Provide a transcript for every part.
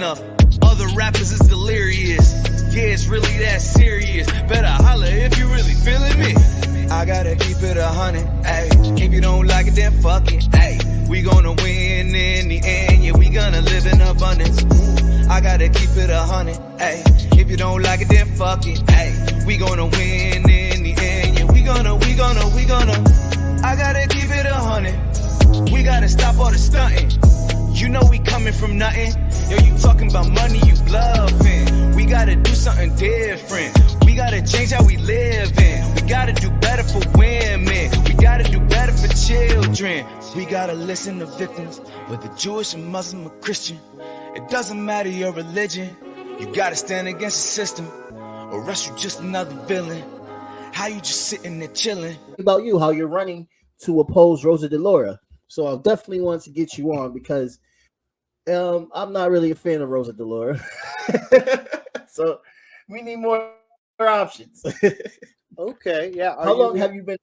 enough. Other rappers is delirious. Yeah, it's really that serious. Better holler if you really feeling me. I gotta keep it 100, ayy. If you don't like it, then fuck it, ayy. We gonna win in the end, yeah, we gonna live in abundance. I gotta keep it 100, ayy. If you don't like it, then fuck it, ayy. We gonna win in the end, yeah, we gonna. I gotta keep it 100. We gotta stop all the stunting. You know we coming from nothing. Yo, you talking about money, you bluffing. We gotta do something different. We gotta change how we live in. We gotta do better for women. We gotta do better for children. We gotta listen to victims, whether Jewish or Muslim or Christian. It doesn't matter your religion. You gotta stand against the system, or else you just another villain. How you just sitting there chilling? About you, how you're running to oppose Rosa DeLauro. So I definitely want to get you on because I'm not really a fan of Rosa DeLauro. So we need more options. Okay, yeah. How long have you been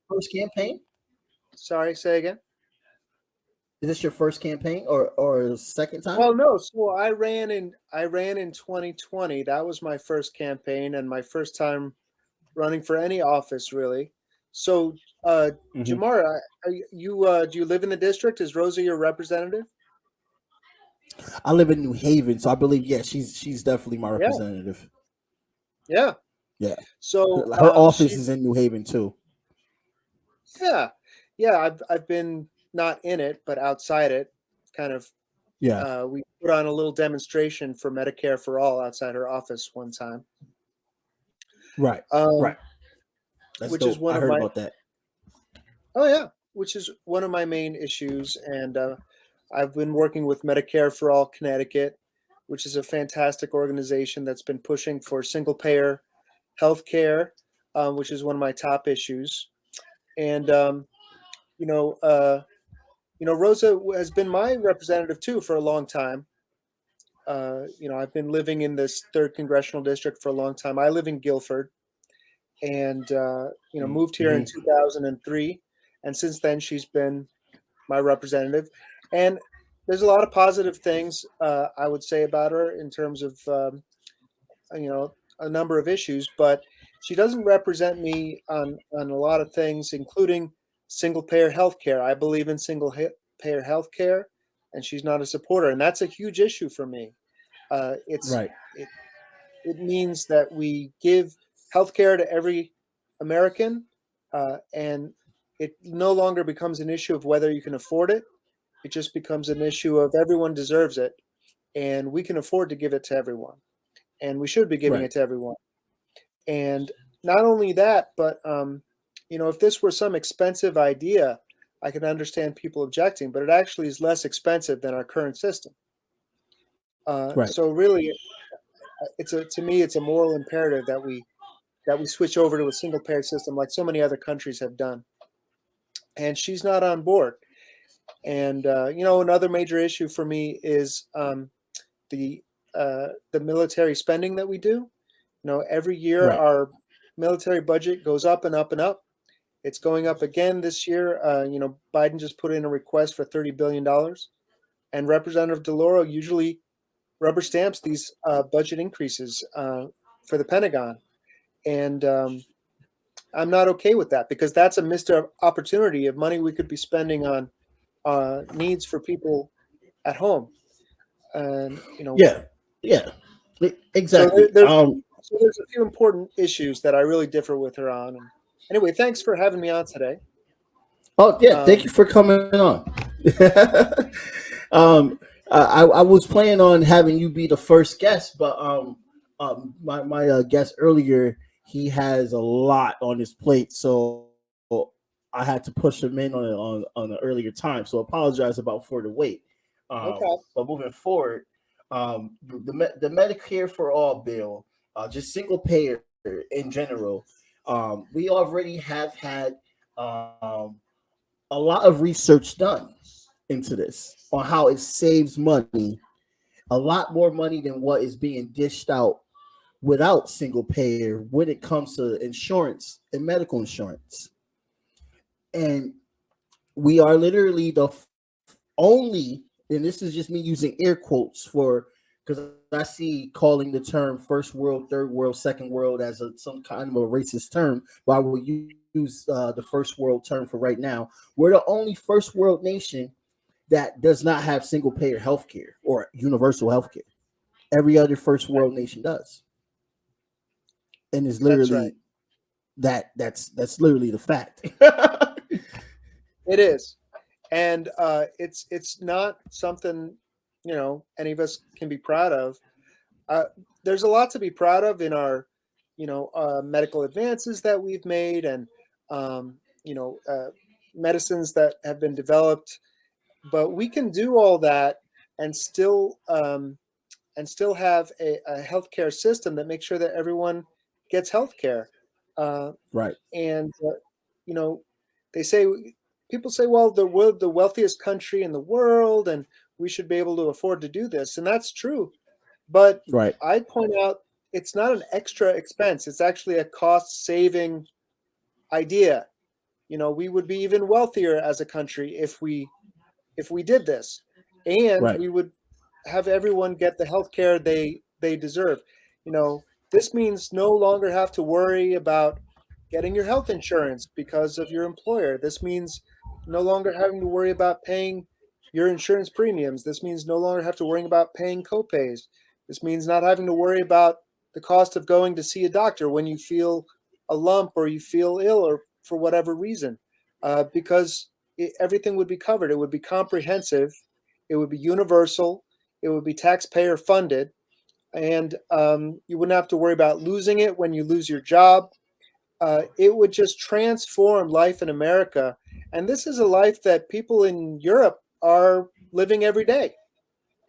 first campaign? Sorry, say again. Is this your first campaign or second time? Well, no. So I ran in 2020. That was my first campaign and my first time running for any office, really. So, Jamara, do you live in the district? Is Rosa your representative? I live in New Haven, so I believe she's definitely my representative. Yeah. So her office is in New Haven too. Yeah. I've been not in it, but outside it, kind of. Yeah. We put on a little demonstration for Medicare For All outside her office one time. Right. Right. That's which dope. is one I of heard my. About that. Oh yeah, which is one of my main issues, and I've been working with Medicare For All Connecticut, which is a fantastic organization that's been pushing for single-payer health care, which is one of my top issues. And Rosa has been my representative too for a long time. I've been living in this 3rd Congressional District for a long time. I live in Guilford, and moved here in 2003. And since then, she's been my representative. And there's a lot of positive things I would say about her in terms of, a number of issues. But she doesn't represent me on a lot of things, including single-payer healthcare. I believe in single-payer healthcare, and she's not a supporter. And that's a huge issue for me. It's right. It means that we give healthcare to every American, and it no longer becomes an issue of whether you can afford it. It just becomes an issue of everyone deserves it, and we can afford to give it to everyone, and we should be giving it to everyone. And not only that, but if this were some expensive idea, I can understand people objecting, but it actually is less expensive than our current system. So really, to me, it's a moral imperative that we switch over to a single-payer system like so many other countries have done. And she's not on board. And, another major issue for me is the military spending that we do. Every year our military budget goes up and up and up. It's going up again this year. Biden just put in a request for $30 billion. And Representative DeLauro usually rubber stamps these budget increases for the Pentagon. And I'm not okay with that because that's a missed opportunity of money we could be spending on needs for people at home. And exactly. So there's a few important issues that I really differ with her on. And anyway, thanks for having me on today. Oh yeah, thank you for coming on. I was planning on having you be the first guest, but my guest earlier, he has a lot on his plate, so I had to push him in on an earlier time. So apologize for the wait. Okay. But moving forward, the Medicare for All bill, just single payer in general, we already have had a lot of research done into this on how it saves money, a lot more money than what is being dished out without single payer when it comes to insurance and medical insurance. And we are literally the only, and this is just me using air quotes for because I see calling the term first world, third world, second world as some kind of a racist term, but I will use the first world term for right now. We're the only first world nation that does not have single payer health care or universal health care. Every other first world nation does. And it's That's right. literally that's literally the fact. It is, and it's not something any of us can be proud of. Uh, there's a lot to be proud of in our medical advances that we've made, and um, you know uh, medicines that have been developed. But we can do all that and still have a healthcare system that makes sure that everyone gets healthcare. Uh, Right. and you know, they say people say, well, we're the wealthiest country in the world, and we should be able to afford to do this, and that's true. But Right. I'd point out it's not an extra expense; it's actually a cost-saving idea. We would be even wealthier as a country if we did this, and Right. we would have everyone get the health care they deserve. This means no longer have to worry about getting your health insurance because of your employer. This means no longer having to worry about paying your insurance premiums. This means no longer have to worry about paying copays. This means not having to worry about the cost of going to see a doctor when you feel a lump or you feel ill or for whatever reason, because everything would be covered. It would be comprehensive. It would be universal. It would be taxpayer funded, and you wouldn't have to worry about losing it when you lose your job. It would just transform life in America, and this is a life that people in Europe are living every day,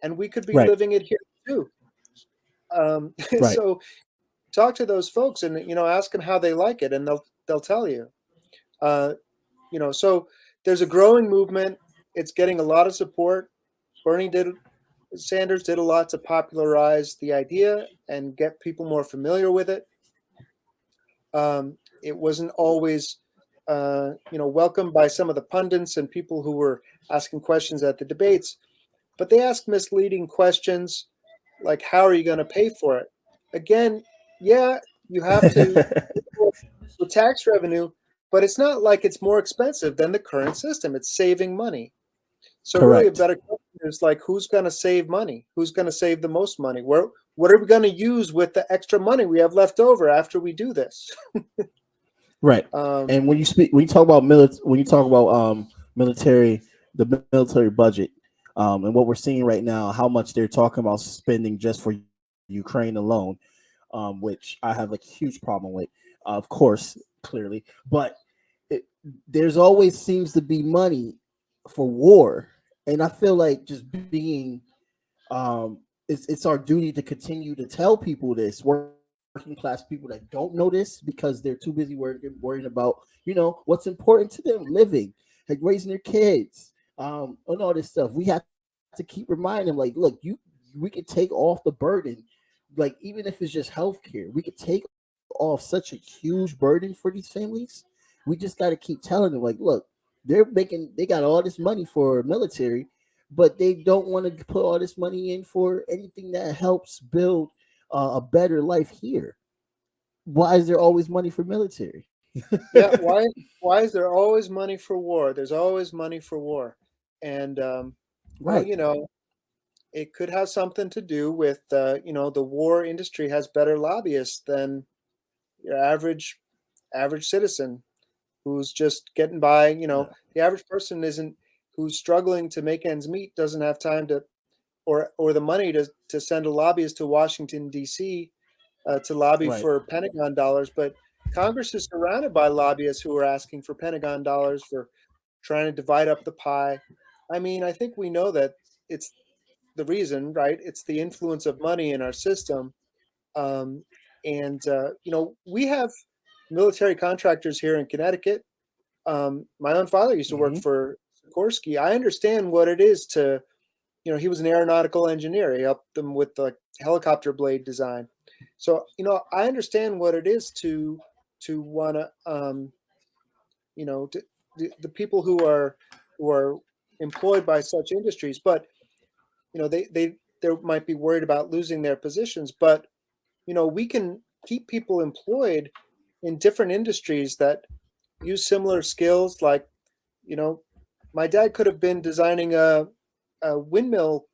and we could be Right. living it here too. Right. So talk to those folks and ask them how they like it, and they'll tell you. Uh, so there's a growing movement. It's getting a lot of support. Bernie did Sanders did a lot to popularize the idea and get people more familiar with it. It wasn't always, welcomed by some of the pundits and people who were asking questions at the debates, but they asked misleading questions like, "How are you going to pay for it?" Again, yeah, you have to pay for it with tax revenue, but it's not like it's more expensive than the current system. It's saving money. So really, a Correct. better question is like, who's going to save money? Who's going to save the most money? What are we going to use with the extra money we have left over after we do this? Right. Um, And when you talk about military, the military budget, and what we're seeing right now, how much they're talking about spending just for Ukraine alone, which I have a huge problem with, of course, clearly, but it, there's always seems to be money for war, and I feel like just being it's our duty to continue to tell people this, working class people that don't know this because they're too busy worrying about what's important to them, living, like raising their kids, and all this stuff. We have to keep reminding them, like, look, we could take off the burden, like even if it's just healthcare, we could take off such a huge burden for these families. We just got to keep telling them, like, look, they got all this money for military, but they don't want to put all this money in for anything that helps build a better life here. Why is there always money for military? yeah, why is there always money for war? There's always money for war, and well, Right. it could have something to do with the war industry has better lobbyists than your average citizen who's just getting by. Yeah. The average person isn't who's struggling to make ends meet doesn't have time to or the money to send a lobbyist to Washington D.C. To lobby Right. for Pentagon dollars, but Congress is surrounded by lobbyists who are asking for Pentagon dollars for trying to divide up the pie. I mean, I think we know that it's the reason, right? It's the influence of money in our system. Um, and we have military contractors here in Connecticut. My own father used to work Hmm. for Sikorsky. I understand what it is to, he was an aeronautical engineer. He helped them with the helicopter blade design. So, I understand what it is to want to, the people who are employed by such industries, but they they might be worried about losing their positions, but we can keep people employed in different industries that use similar skills. Like, my dad could have been designing a windmill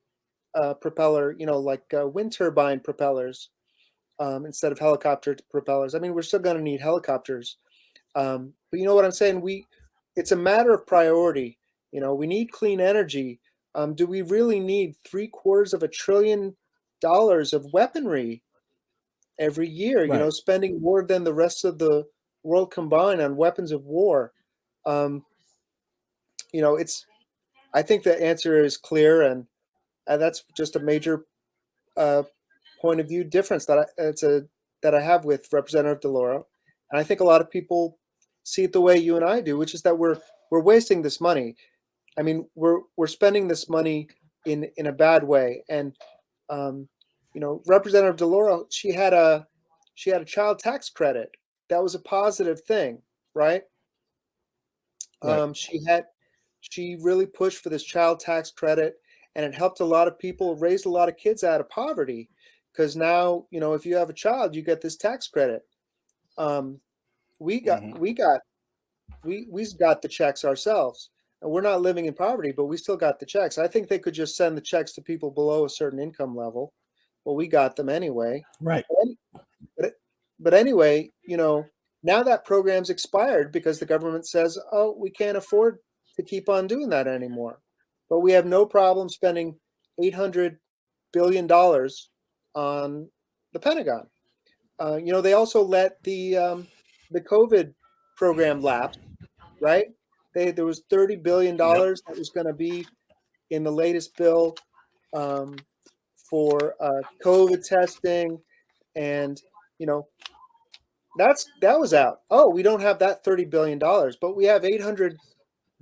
propeller, like wind turbine propellers, instead of helicopter propellers. I mean, we're still going to need helicopters, but you know what I'm saying? It's a matter of priority. We need clean energy. Do we really need $750 billion of weaponry every year? Right. Spending more than the rest of the world combined on weapons of war. Um, it's. I think the answer is clear, and that's just a major uh, point of view difference that I have with Representative DeLauro, and I think a lot of people see it the way you and I do, which is that we're wasting this money. I mean, we're spending this money in a bad way, and Representative DeLauro, she had a child tax credit. That was a positive thing, right? Right. She really pushed for this child tax credit, and it helped a lot of people, raised a lot of kids out of poverty, because now, if you have a child, you get this tax credit. Um, we got Mhm. we got we got the checks ourselves, and we're not living in poverty, but we still got the checks. I think they could just send the checks to people below a certain income level. Well, we got them anyway. Right. But, but anyway, now that program's expired because the government says, oh, we can't afford to keep on doing that anymore. But we have no problem spending $800 billion on the Pentagon. They also let the COVID program lapse, right? There was Yep. $30 billion that was going to be in the latest bill, for COVID testing, and you know that was out. Oh, we don't have that $30 billion, but we have $800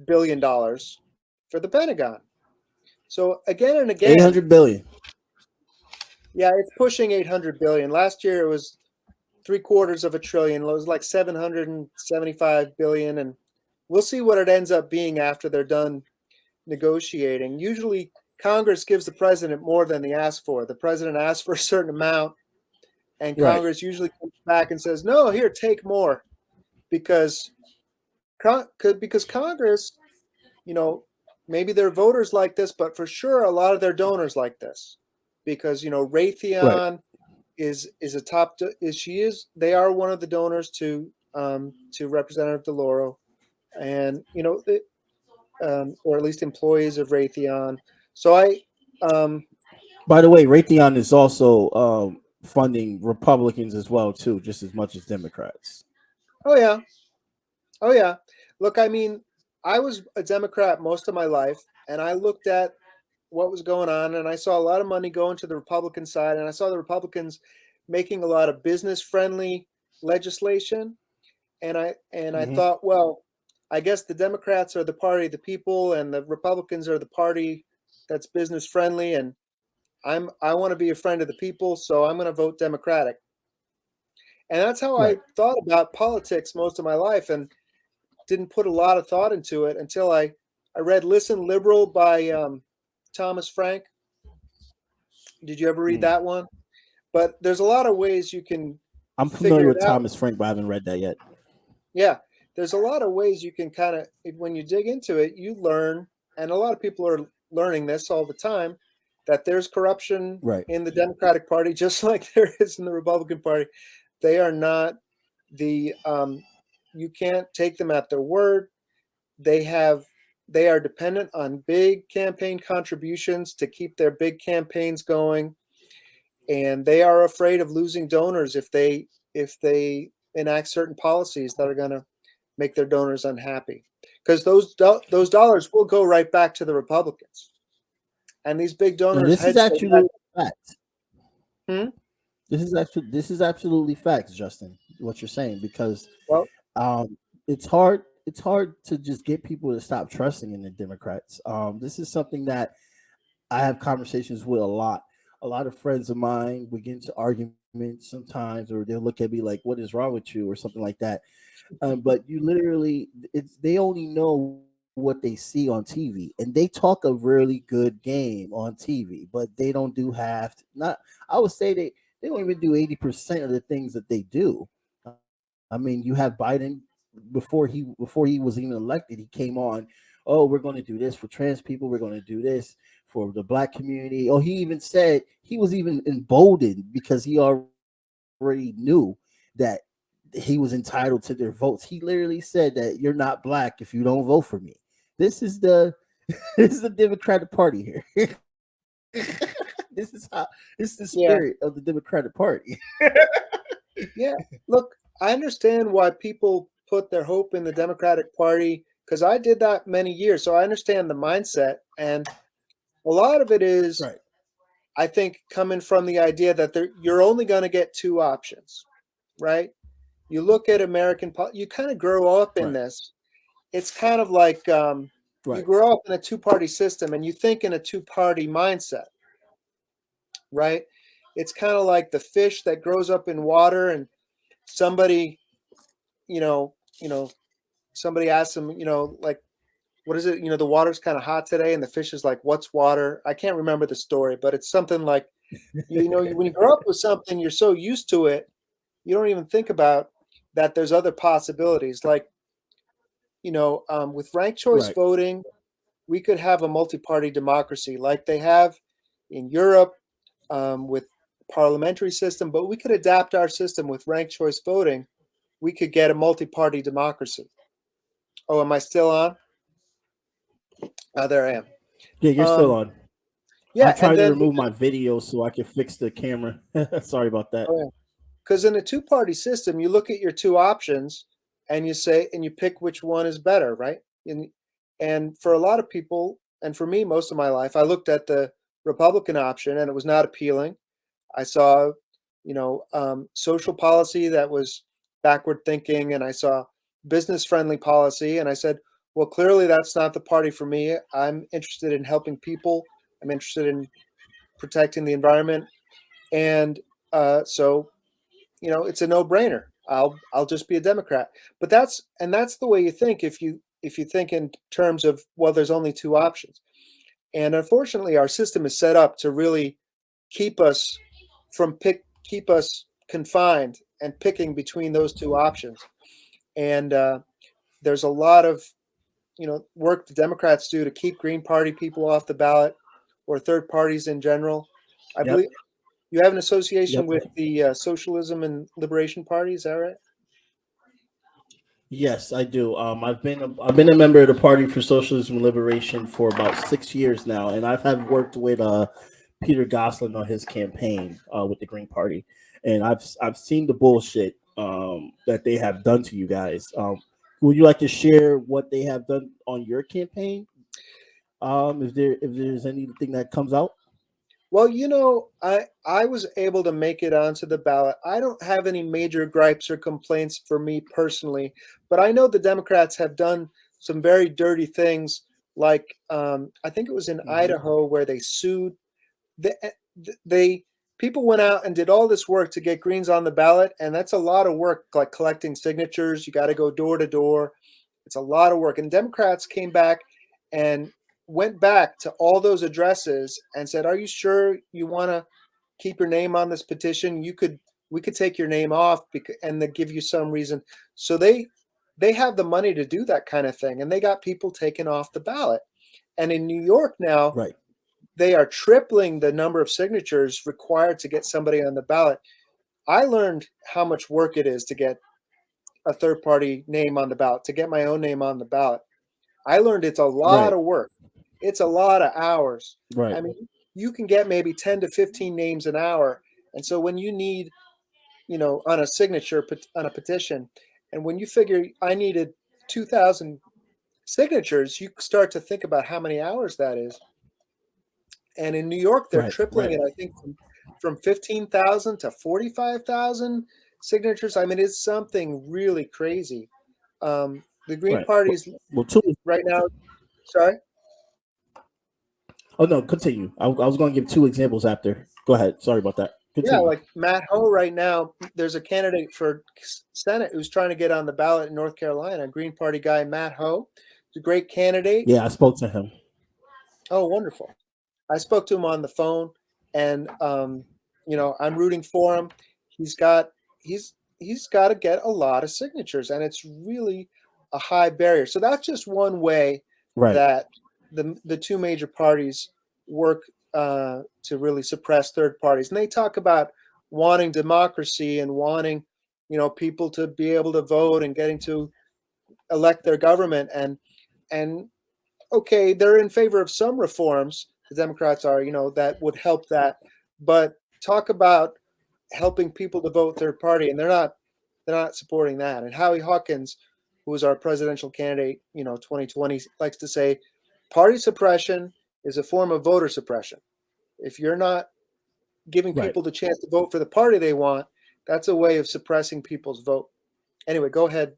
billion for the Pentagon. So again and Eight again, hundred billion. yeah, it's pushing 800 billion. Last year it was three-quarters of a trillion. It was like 775 billion, and we'll see what it ends up being after they're done negotiating. Usually Congress gives the president more than they ask for. The president asks for a certain amount, and Right. Congress usually comes back and says, "No, here, take more," because because Congress, you know, maybe their voters like this, but for sure a lot of their donors like this, because Right. Raytheon is a top they are one of the donors to Representative DeLauro, and or at least employees of Raytheon. So um By the way, Raytheon is also funding Republicans as well too, just as much as Democrats. oh yeah, oh yeah. Look, I mean, I was a Democrat most of my life, and I looked at what was going on, and I saw a lot of money going to the Republican side, and I saw the Republicans making a lot of business friendly legislation, and I Hmm. thought, well, I guess the Democrats are the party of the people, and the Republicans are the party that's business friendly, and I want to be a friend of the people, so I'm going to vote Democratic. And that's how I Right. thought about politics most of my life, and didn't put a lot of thought into it until I read Listen Liberal by Thomas Frank. Did you ever read Mm. that one? But there's a lot of ways you can I'm familiar figure it with out. Thomas Frank, but I haven't read that yet. Yeah, there's a lot of ways you can kind of, when you dig into it, you learn, and a lot of people are learning this all the time, that there's corruption Right. in the Democratic Party, just like there is in the Republican Party. They are not you can't take them at their word. They have, they are dependent on big campaign contributions to keep their big campaigns going, and they are afraid of losing donors if they enact certain policies that are going to make their donors unhappy, because those dollars will go right back to the Republicans, and these big Now, donors this is hedge their bets. actually fact. Hmm? This is absolutely facts, Justin. What you're saying, because Well, um, it's hard to just get people to stop trusting in the Democrats. This is something that I have conversations with a lot. A lot of friends of mine, we get into arguments sometimes, or they'll look at me like, "What is wrong with you?" or something like that. But you literally, it's they only know what they see on TV, and they talk a really good game on TV, but they don't do half. Not, I would say they don't even do 80% of the things that they do. I mean, you have Biden before he was even elected. He came on, oh, we're going to do this for trans people. We're going to do this for the black community. Oh, he even said he was even emboldened because he already knew that he was entitled to their votes. He literally said that you're not black if you don't vote for me. This is the this is the Democratic Party here. This is the spirit of the Democratic Party. Yeah. Look, I understand why people put their hope in the Democratic Party because I did that many years. So I understand the mindset. And a lot of it is, Right. I think, coming from the idea that you're only going to get two options, right? You look at American, you kind of grow up in Right. this. It's kind of like you Right. grow up in a two-party system and you think in a two-party mindset, right? It's kind of like the fish that grows up in water and somebody, somebody asks them, like, what is it? The water's kind of hot today, and the fish is like, "What's water?" I can't remember the story, but it's something like, when you grow up with something, you're so used to it, you don't even think about that there's other possibilities. Like, with ranked choice Right. voting, we could have a multi-party democracy like they have in Europe with parliamentary system, but we could adapt our system with ranked choice voting. We could get a multi-party democracy. Oh, am I still on? Oh, there I am. Yeah, you're still on. Yeah, I'm and trying to then remove my video so I can fix the camera. Sorry about that. because in a two-party system, you look at your two options and you pick which one is better, right? And for a lot of people, and for me, most of my life, I looked at the Republican option and it was not appealing. I saw, social policy that was backward thinking, and I saw business-friendly policy, and I said, well, clearly that's not the party for me. I'm interested in helping people. I'm interested in protecting the environment, and so it's a no-brainer. I'll just be a Democrat. But that's the way you think if you think in terms of, well, there's only two options. And unfortunately, our system is set up to really keep us keep us confined and picking between those two options. And there's a lot of work the Democrats do to keep Green Party people off the ballot or third parties in general. I Yep. believe you have an association Yep. with the Socialism and Liberation Party. Is that right? Yes, I do. I've been a member of the Party for Socialism and Liberation for about 6 years now, and have worked with Peter Gosselin on his campaign with the Green Party, and I've seen the bullshit that they have done to you guys. Would you like to share what they have done on your campaign? If there's anything that comes out? Well, I was able to make it onto the ballot. I don't have any major gripes or complaints for me personally, but I know the Democrats have done some very dirty things. Like I think it was in Idaho where they sued. They people went out and did all this work to get Greens on the ballot, and that's a lot of work. Like collecting signatures, you got to go door to door. It's a lot of work. And Democrats came back and went back to all those addresses and said, "Are you sure you want to keep your name on this petition? We could take your name off and they give you some reason." So they have the money to do that kind of thing, and they got people taken off the ballot. And in New York now, Right. they are tripling the number of signatures required to get somebody on the ballot. I learned how much work it is to get a third party name on the ballot, to get my own name on the ballot. I learned it's a lot of work. It's a lot of hours. Right. I mean, you can get maybe 10 to 15 names an hour. And so when you need, on a signature, on a petition, and when you figure I needed 2,000 signatures, you start to think about how many hours that is. And in New York, they're tripling it, I think, from 15,000 to 45,000 signatures. I mean, it's something really crazy. The Green Party's right now. Sorry? Oh, no, continue. I was going to give two examples after. Go ahead. Sorry about that. Continue. Yeah, like Matt Ho right now, there's a candidate for Senate who's trying to get on the ballot in North Carolina, a Green Party guy, Matt Ho, a great candidate. Yeah, I spoke to him. Oh, wonderful. I spoke to him on the phone, and I'm rooting for him. He's got he's got to get a lot of signatures, and it's really a high barrier. So that's just one way Right. that the two major parties work to really suppress third parties. And they talk about wanting democracy and wanting, people to be able to vote and getting to elect their government. And okay, they're in favor of some reforms. The Democrats are, that would help that. But talk about helping people to vote third party, and they're not supporting that. And Howie Hawkins, who was our presidential candidate, 2020, likes to say, party suppression is a form of voter suppression. If you're not giving Right. people the chance to vote for the party they want, that's a way of suppressing people's vote. Anyway, go ahead.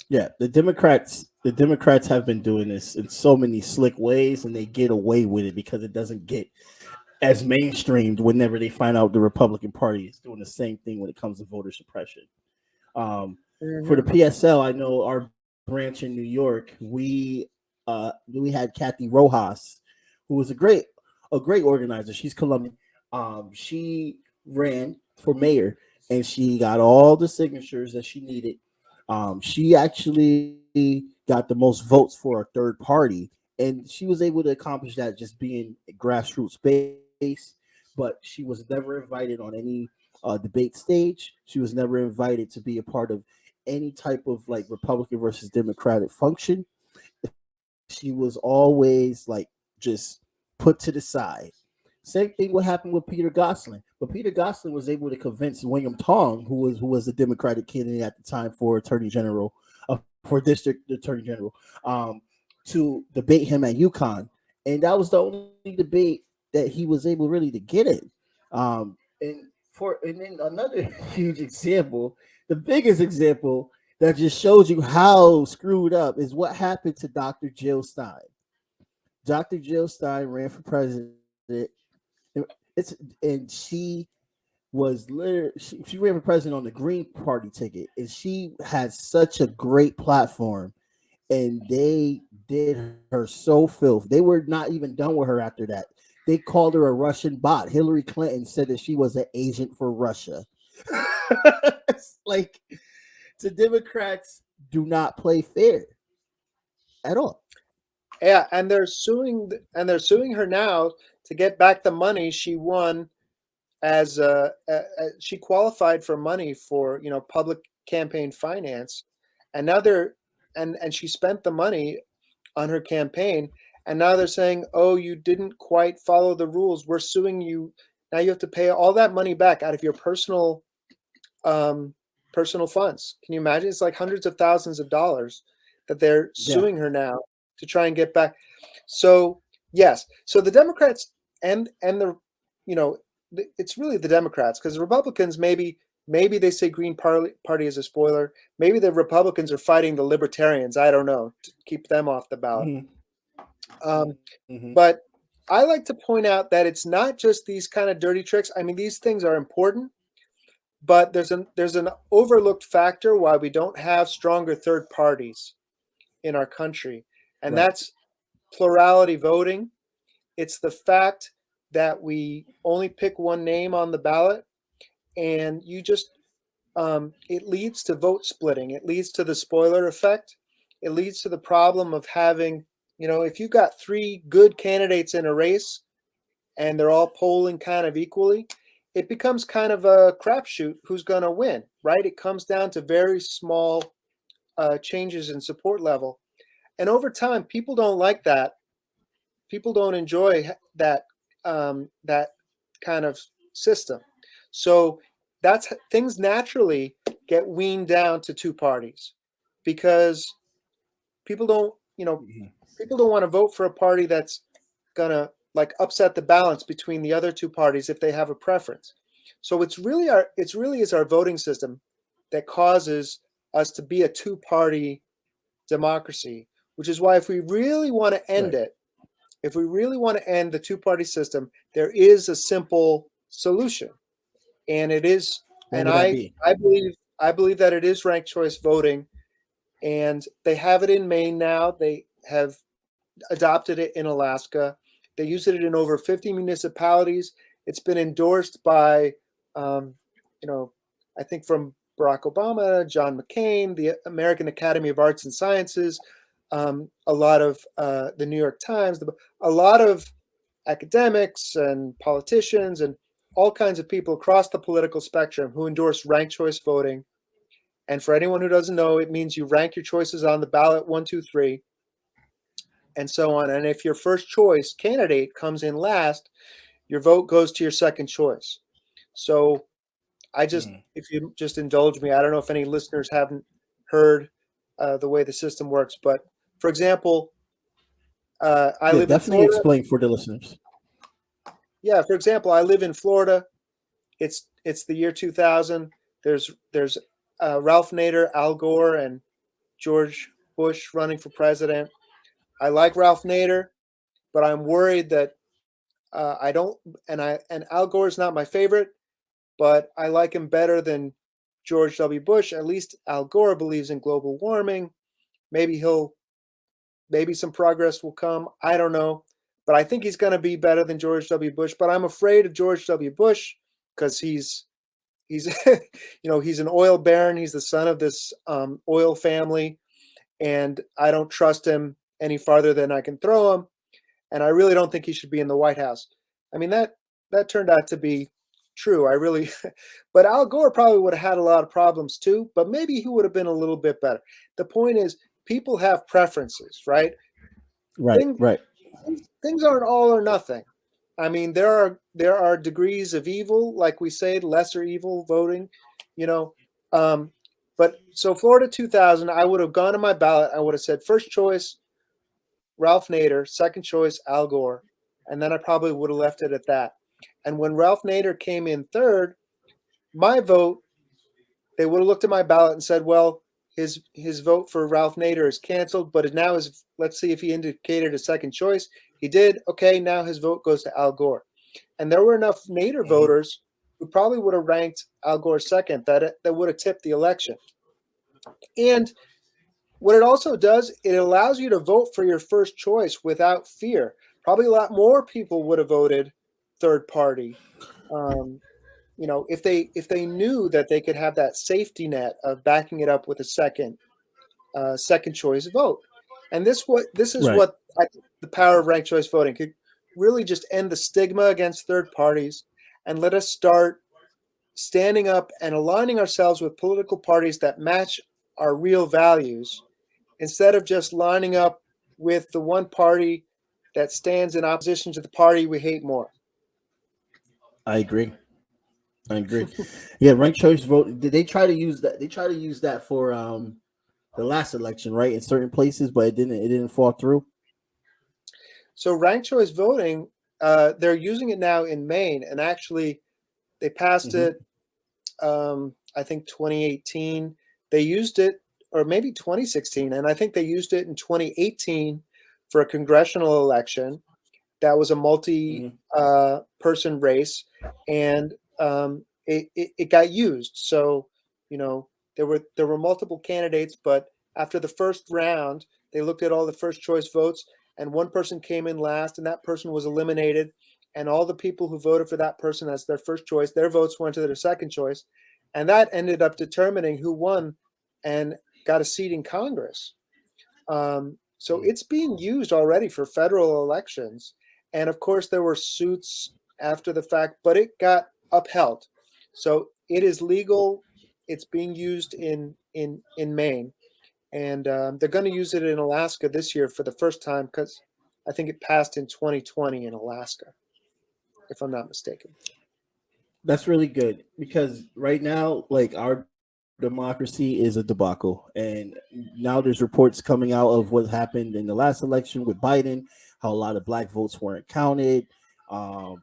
Yeah, the Democrats have been doing this in so many slick ways, and they get away with it because it doesn't get as mainstreamed whenever they find out the Republican Party is doing the same thing when it comes to voter suppression. For the PSL, I know our branch in New York, we had Kathy Rojas, who was a great organizer. She's Colombian. She ran for mayor, and she got all the signatures that she needed. She actually got the most votes for a third party, and she was able to accomplish that just being grassroots based. But she was never invited on any debate stage. She was never invited to be a part of any type of like Republican versus Democratic function. She was always like just put to the side. Same thing what happened with Peter Gosselin, but Peter Gosselin was able to convince William Tong, who was a Democratic candidate at the time for Attorney General, for District Attorney General, to debate him at UConn, and that was the only debate that he was able really to get in. And then another huge example, the biggest example that just shows you how screwed up is what happened to Dr. Jill Stein. Dr. Jill Stein ran for president. And she was literally she ran for president on the Green Party ticket, and she had such a great platform, and they did her so filth. They were not even done with her after that. They called her a Russian bot. Hillary Clinton said that she was an agent for Russia. Like, the Democrats do not play fair at all. Yeah, and they're suing her now to get back the money she won as she qualified for money for public campaign finance, and now and she spent the money on her campaign, and now they're saying, oh, you didn't quite follow the rules, we're suing you. Now you have to pay all that money back out of your personal funds. Can you imagine? It's like hundreds of thousands of dollars that they're suing her now to try and get back. So yes, so the Democrats and the it's really the Democrats, because the Republicans maybe they say Green Party is a spoiler. Maybe the Republicans are fighting the Libertarians. I don't know, to keep them off the ballot. But I like to point out that it's not just these kind of dirty tricks. I mean, these things are important, but there's an overlooked factor why we don't have stronger third parties in our country, and that's plurality voting. It's the fact that we only pick one name on the ballot, and you just it leads to vote splitting. It leads to the spoiler effect. It leads to the problem of having, if you've got three good candidates in a race and they're all polling kind of equally, it becomes kind of a crapshoot who's going to win, right? It comes down to very small changes in support level. And over time, people don't like that. People don't enjoy that kind of system. So that's things naturally get weaned down to two parties, because people don't want to vote for a party that's gonna like upset the balance between the other two parties if they have a preference. So it's really our voting system that causes us to be a two-party democracy, which is why if we really want to end it, if we really want to end the two-party system, there is a simple solution, and it is, and I believe that it is ranked choice voting, and they have it in Maine now. They have adopted it in Alaska. They use it in over 50 municipalities. It's been endorsed by, um, I think from Barack Obama, John McCain, the American Academy of Arts and Sciences, a lot of the New York Times, a lot of academics and politicians and all kinds of people across the political spectrum who endorse ranked choice voting. And for anyone who doesn't know, it means you rank your choices on the ballot 1, 2, 3, and so on. And if your first choice candidate comes in last, your vote goes to your second choice. So if you just indulge me, I don't know if any listeners haven't heard the way the system works, but for example, I live in definitely Florida. explain for the listeners. Yeah, for example, I live in Florida. It's the year 2000. There's Ralph Nader, Al Gore, and George Bush running for president. I like Ralph Nader, but I'm worried that I don't. And Al Gore is not my favorite, but I like him better than George W. Bush. At least Al Gore believes in global warming. Maybe some progress will come. I don't know, but I think he's going to be better than George W. Bush. But I'm afraid of George W. Bush because he's he's an oil baron. He's the son of this oil family, and I don't trust him any farther than I can throw him. And I really don't think he should be in the White House. I mean, that turned out to be true. But Al Gore probably would have had a lot of problems too, but maybe he would have been a little bit better. The point is, people have preferences, right? Right. Things aren't all or nothing. I mean, there are degrees of evil, like we say, lesser evil voting, But so Florida 2000, I would have gone to my ballot. I would have said first choice, Ralph Nader, second choice, Al Gore, and then I probably would have left it at that. And when Ralph Nader came in third, my vote, they would have looked at my ballot and said, well, his vote for Ralph Nader is canceled, but it now is, let's see if he indicated a second choice. He did. Okay, now his vote goes to Al Gore. And there were enough Nader voters who probably would have ranked Al Gore second that would have tipped the election. And what it also does, it allows you to vote for your first choice without fear. Probably a lot more people would have voted third party, if they knew that they could have that safety net of backing it up with a second choice vote. And this is Right. what the power of ranked choice voting could really just end the stigma against third parties and let us start standing up and aligning ourselves with political parties that match our real values, instead of just lining up with the one party that stands in opposition to the party we hate more. I agree. Yeah, ranked choice vote. Did they try to use that? They try to use that for the last election, right? In certain places, but it didn't fall through. So ranked choice voting, they're using it now in Maine, and actually they passed it. I think 2018. They used it, or maybe 2016, and I think they used it in 2018 for a congressional election. That was a multi-person race, and it got used. So, there were multiple candidates, but after the first round, they looked at all the first choice votes, and one person came in last, and that person was eliminated. And all the people who voted for that person as their first choice, their votes went to their second choice, and that ended up determining who won and got a seat in Congress. So it's being used already for federal elections. And of course, there were suits after the fact, but it got upheld. So it is legal. It's being used in Maine, and they're going to use it in Alaska this year for the first time, because I think it passed in 2020 in Alaska, if I'm not mistaken. That's really good, because right now, like, our democracy is a debacle, and now there's reports coming out of what happened in the last election with Biden, how a lot of black votes weren't counted, how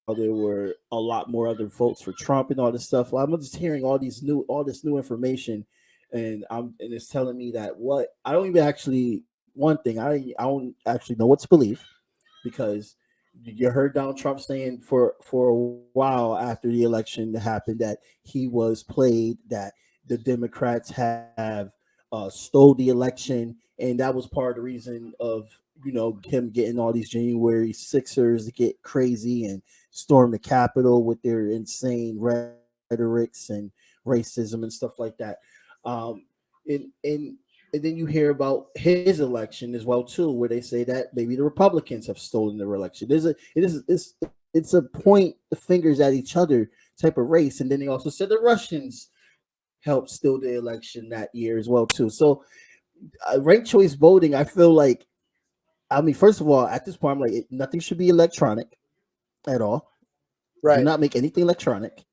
there were a lot more other votes for Trump and all this stuff. Well, I'm just hearing all this new information, and it's telling me that what I don't even actually one thing I don't actually know what to believe, because you heard Donald Trump saying for a while after the election happened that he was played, that the Democrats have stole the election, and that was part of the reason of him getting all these January Sixers to get crazy and storm the Capitol with their insane rhetorics and racism and stuff like that. And then you hear about his election as well too, where they say that maybe the Republicans have stolen their election. It's a point the fingers at each other type of race, and then they also said the Russians helped steal the election that year as well too. So ranked choice voting, I feel like, I mean, first of all, at this point, I'm like, nothing should be electronic at all. Right. Do not make anything electronic.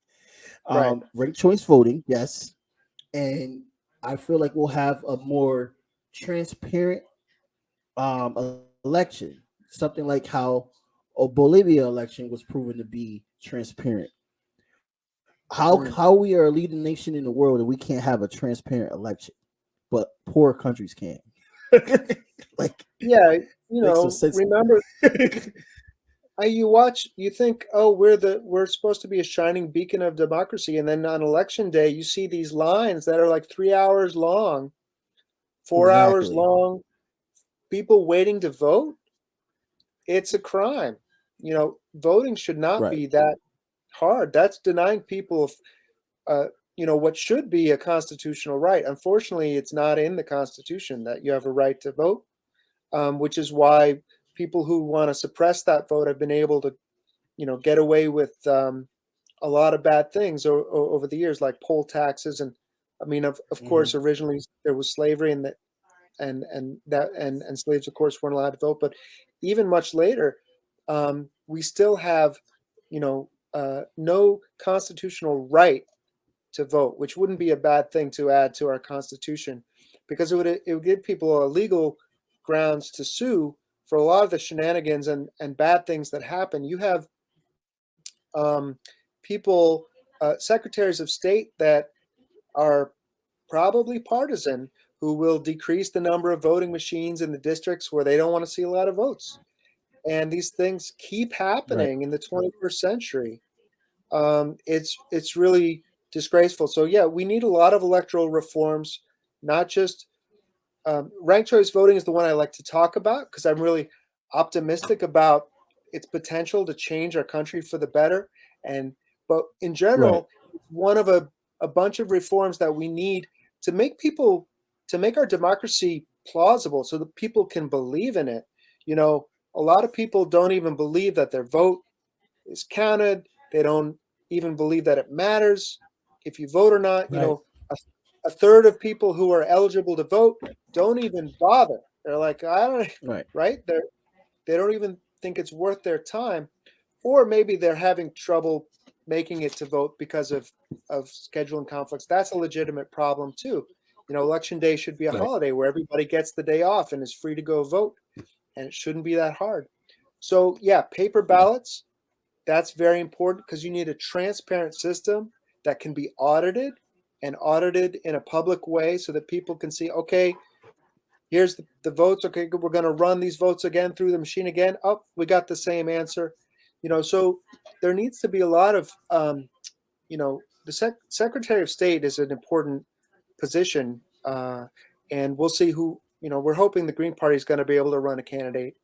Right. Ranked choice voting, yes. And I feel like we'll have a more transparent election. Something like how a Bolivia election was proven to be transparent. How we are a leading nation in the world and we can't have a transparent election, but poor countries can. Like, yeah, sense. remember, you think, oh, we're supposed to be a shining beacon of democracy, and then on election day you see these lines that are like 3 hours long, 4 hours long, people waiting to vote. It's a crime. Voting should not be that hard. That's denying people what should be a constitutional right. Unfortunately, it's not in the Constitution that you have a right to vote, which is why people who want to suppress that vote have been able to, get away with a lot of bad things over the years, like poll taxes. And I mean, of course, originally there was slavery, and slaves, of course, weren't allowed to vote. But even much later, we still have, no constitutional right to vote, which wouldn't be a bad thing to add to our Constitution, because it would give people a legal grounds to sue for a lot of the shenanigans and bad things that happen. You have people, secretaries of state that are probably partisan, who will decrease the number of voting machines in the districts where they don't want to see a lot of votes. And these things keep happening in the 21st century. It's really disgraceful. So yeah, we need a lot of electoral reforms, not just ranked choice voting is the one I like to talk about, because I'm really optimistic about its potential to change our country for the better. But in general, it's one of a bunch of reforms that we need to make our democracy plausible, so that people can believe in it. A lot of people don't even believe that their vote is counted. They don't even believe that it matters if you vote or not. A third of people who are eligible to vote don't even bother. They're like, I don't, right? They don't even think it's worth their time, or maybe they're having trouble making it to vote because of scheduling conflicts. That's a legitimate problem too. Election day should be a holiday where everybody gets the day off and is free to go vote, and it shouldn't be that hard. So yeah, paper ballots, that's very important, because you need a transparent system that can be audited in a public way, so that people can see, okay, here's the votes. Okay, we're going to run these votes again through the machine again. Oh, we got the same answer. So there needs to be a lot of, the Secretary of State is an important position, and we'll see who, we're hoping the Green Party is going to be able to run a candidate.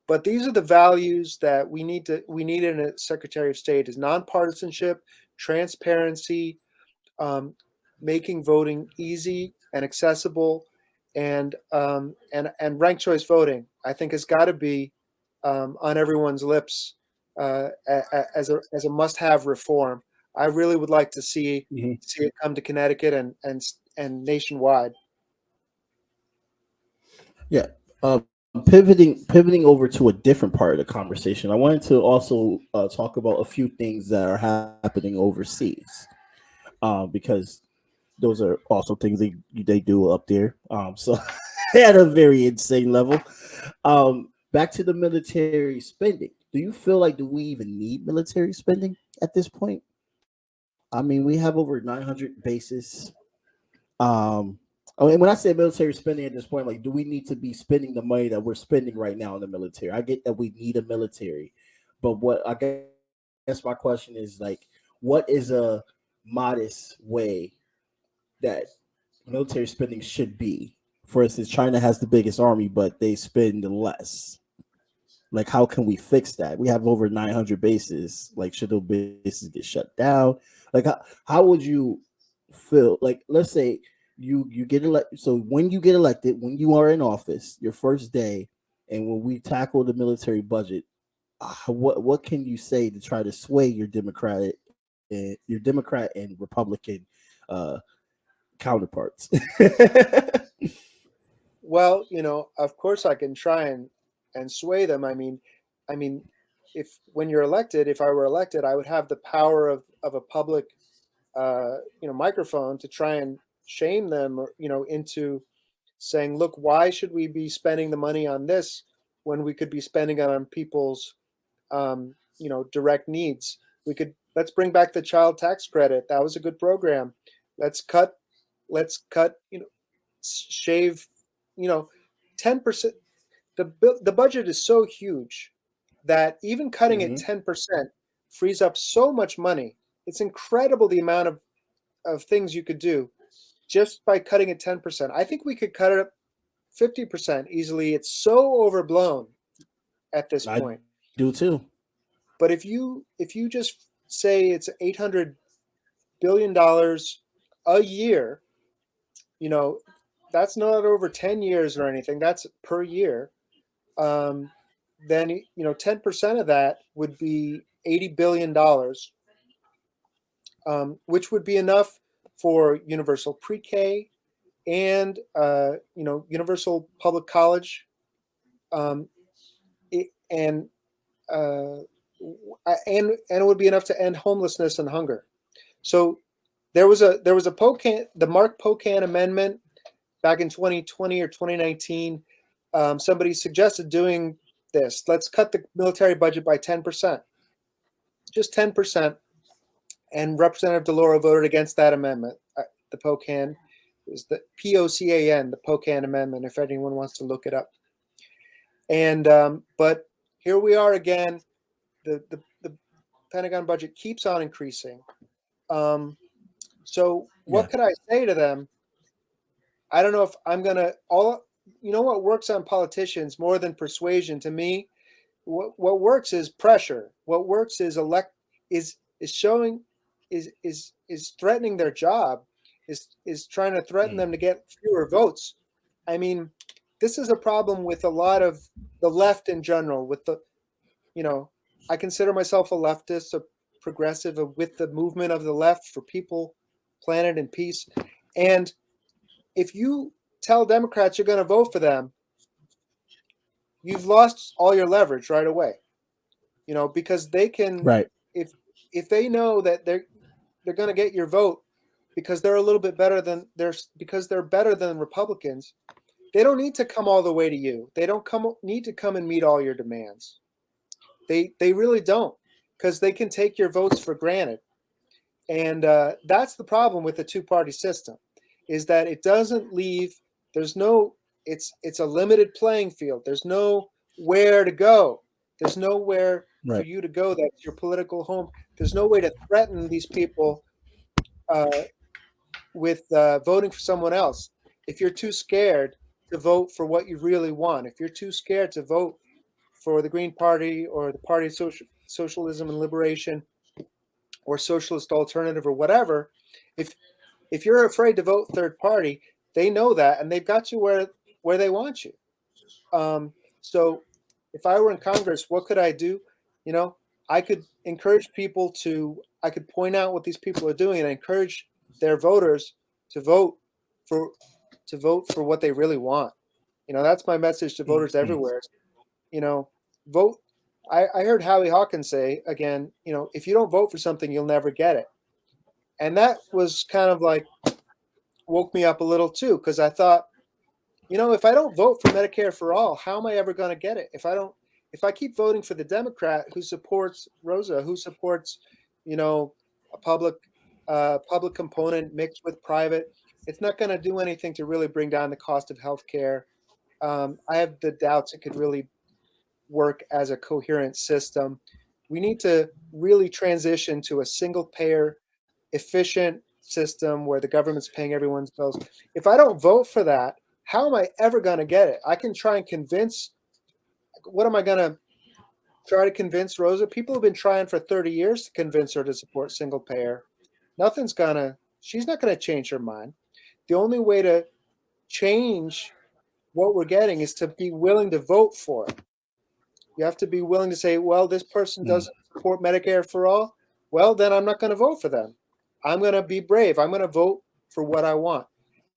But these are the values that we need in a Secretary of State: is nonpartisanship, transparency, making voting easy and accessible, and ranked choice voting, I think, has got to be on everyone's lips as a must-have reform. I really would like to see it come to Connecticut and nationwide. Yeah. Pivoting over to a different part of the conversation, I wanted to also talk about a few things that are happening overseas, because those are also things they do up there. So at a very insane level. Back to the military spending. Do we even need military spending at this point? I mean, we have over 900 bases. And when I say military spending at this point, like, do we need to be spending the money that we're spending right now in the military? I get that we need a military, but what I guess my question is, like, what is a modest way that military spending should be. For instance, China has the biggest army, but they spend less. Like, how can we fix that? We have over 900 bases. Like, should those bases get shut down? Like, how would you feel? Like, let's say you get elected. So when you get elected, when you are in office, your first day, and when we tackle the military budget, what can you say to try to sway your Democrat and Republican uh, counterparts? Well, of course I can try and sway them. I mean, if when you're elected, if I were elected, I would have the power of a public, microphone to try and shame them, or, into saying, look, why should we be spending the money on this when we could be spending it on people's, direct needs? Let's bring back the child tax credit. That was a good program. Let's cut, shave, 10%. The budget is so huge that even cutting it Hmm. 10% frees up so much money. It's incredible the amount of things you could do just by cutting it 10%. I think we could cut it up 50% easily. It's so overblown at this I point. do too. But if you just say it's $800 billion a year, you know, that's not over 10 years or anything. That's per year. Um, then 10% of that would be $80 billion, which would be enough for universal pre-K and universal public college, um, and it would be enough to end homelessness and hunger. So there was a Pocan the Mark Pocan amendment back in 2020 or 2019. Somebody suggested doing this. Let's cut the military budget by 10%, just 10%. And Representative DeLauro voted against that amendment. The Pocan is the POCAN, the Pocan amendment, if anyone wants to look it up. And but here we are again. The Pentagon budget keeps on increasing. So Yeah. what could I say to them? I don't know if I'm gonna all. What works on politicians more than persuasion to me. What works is pressure. What works is showing is threatening their job, is trying to threaten them to get fewer votes. I mean, this is a problem with a lot of the left in general. You know, I consider myself a leftist, a progressive, with the movement of the left for people, planet, and peace. And if you tell Democrats you're going to vote for them, you've lost all your leverage right away. Because they can, Right. if they know that they're going to get your vote because they're a little bit better than because they're better than Republicans, they don't need to come all the way to you. They don't need to come and meet all your demands. They really don't, because they can take your votes for granted. And that's the problem with the two-party system, is that it doesn't leave. There's no. It's a limited playing field. There's nowhere to go. There's nowhere for Right. you to go. That's your political home. There's no way to threaten these people with voting for someone else. If you're too scared to vote for what you really want, if you're too scared to vote for the Green Party or the Party of Socialism and Liberation or Socialist Alternative or whatever, if you're afraid to vote third party, they know that, and they've got you where they want you. So if I were in Congress, what could I do? I could encourage people I could point out what these people are doing and encourage their voters to vote for what they really want. That's my message to voters Mhm. everywhere. Vote. I heard Howie Hawkins say again, if you don't vote for something, you'll never get it. And that was kind of like woke me up a little too, because I thought, if I don't vote for Medicare for All, how am I ever going to get it? If I keep voting for the Democrat who supports Rosa, who supports, a public component mixed with private, it's not going to do anything to really bring down the cost of healthcare. I have the doubts it could really work as a coherent system. We need to really transition to a single payer, efficient, system where the government's paying everyone's bills. If I don't vote for that, how am I ever going to get it? I can try and convince. What am I going to try to convince Rosa? People have been trying for 30 years to convince her to support single payer. She's not going to change her mind. The only way to change what we're getting is to be willing to vote for it. You have to be willing to say, well, this person doesn't support Medicare for All. Well, then I'm not going to vote for them. I'm going to be brave. I'm going to vote for what I want.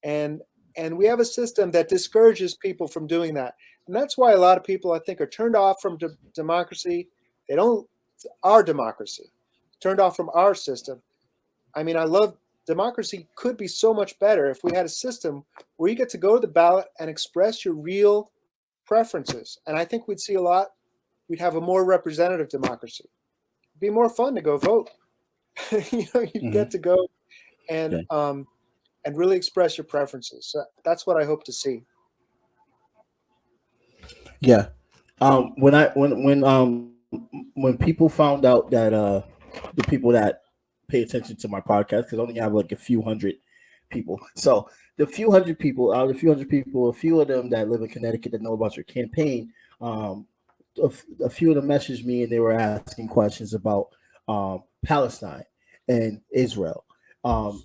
And we have a system that discourages people from doing that. And that's why a lot of people, I think, are turned off from democracy. Our democracy, turned off from our system. I mean, democracy could be so much better if we had a system where you get to go to the ballot and express your real preferences. And I think we'd have a more representative democracy. It'd be more fun to go vote. You get to go and really express your preferences. So that's what I hope to see. Yeah. When people found out that the people that pay attention to my podcast, because I only have like a few hundred people. So a few of them that live in Connecticut that know about your campaign, a few of them messaged me and they were asking questions about Palestine and Israel. And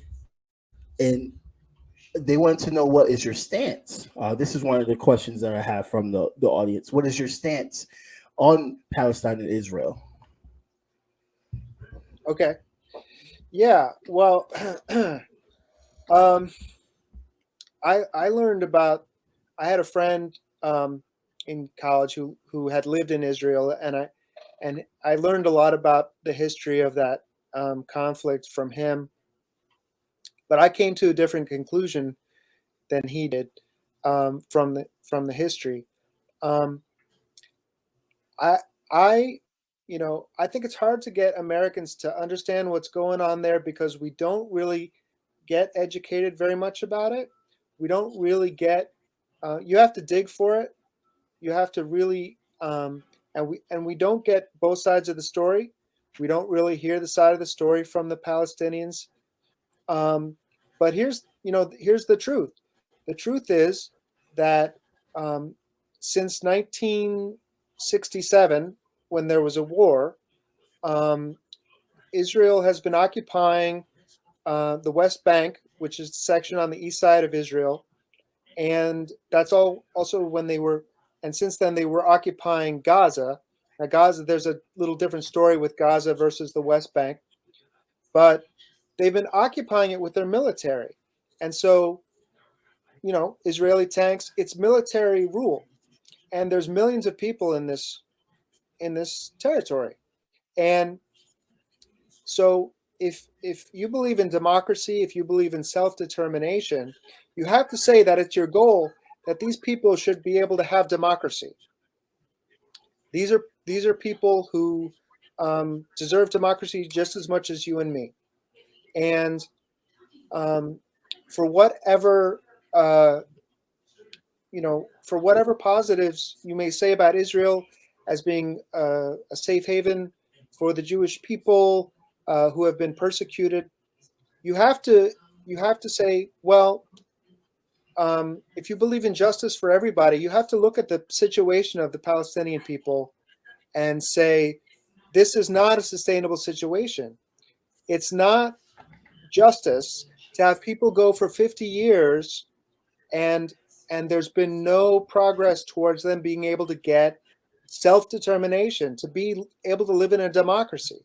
they want to know, what is your stance? This is one of the questions that I have from the audience. What is your stance on Palestine and Israel? Okay. Yeah. Well, I learned about. I had a friend in college who had lived in Israel, and I learned a lot about the history of that conflict from him. But I came to a different conclusion than he did from the history. I think it's hard to get Americans to understand what's going on there because we don't really get educated very much about it. We don't really get. You have to dig for it. You have to really, and we don't get both sides of the story. We don't really hear the side of the story from the Palestinians. But here's the truth. The truth is that since 1967, when there was a war, Israel has been occupying the West Bank, which is the section on the east side of Israel, and that's all. Also, and since then they were occupying Gaza. Now, Gaza, there's a little different story with Gaza versus the West Bank, but they've been occupying it with their military. And so, Israeli tanks, it's military rule. And there's millions of people in this territory. And so if you believe in democracy, if you believe in self-determination, you have to say that it's your goal that these people should be able to have democracy. These are people who deserve democracy just as much as you and me. And for whatever positives you may say about Israel as being a safe haven for the Jewish people who have been persecuted, you have to say, well, if you believe in justice for everybody, you have to look at the situation of the Palestinian people and say, this is not a sustainable situation. It's not justice to have people go for 50 years and there's been no progress towards them being able to get self-determination, to be able to live in a democracy.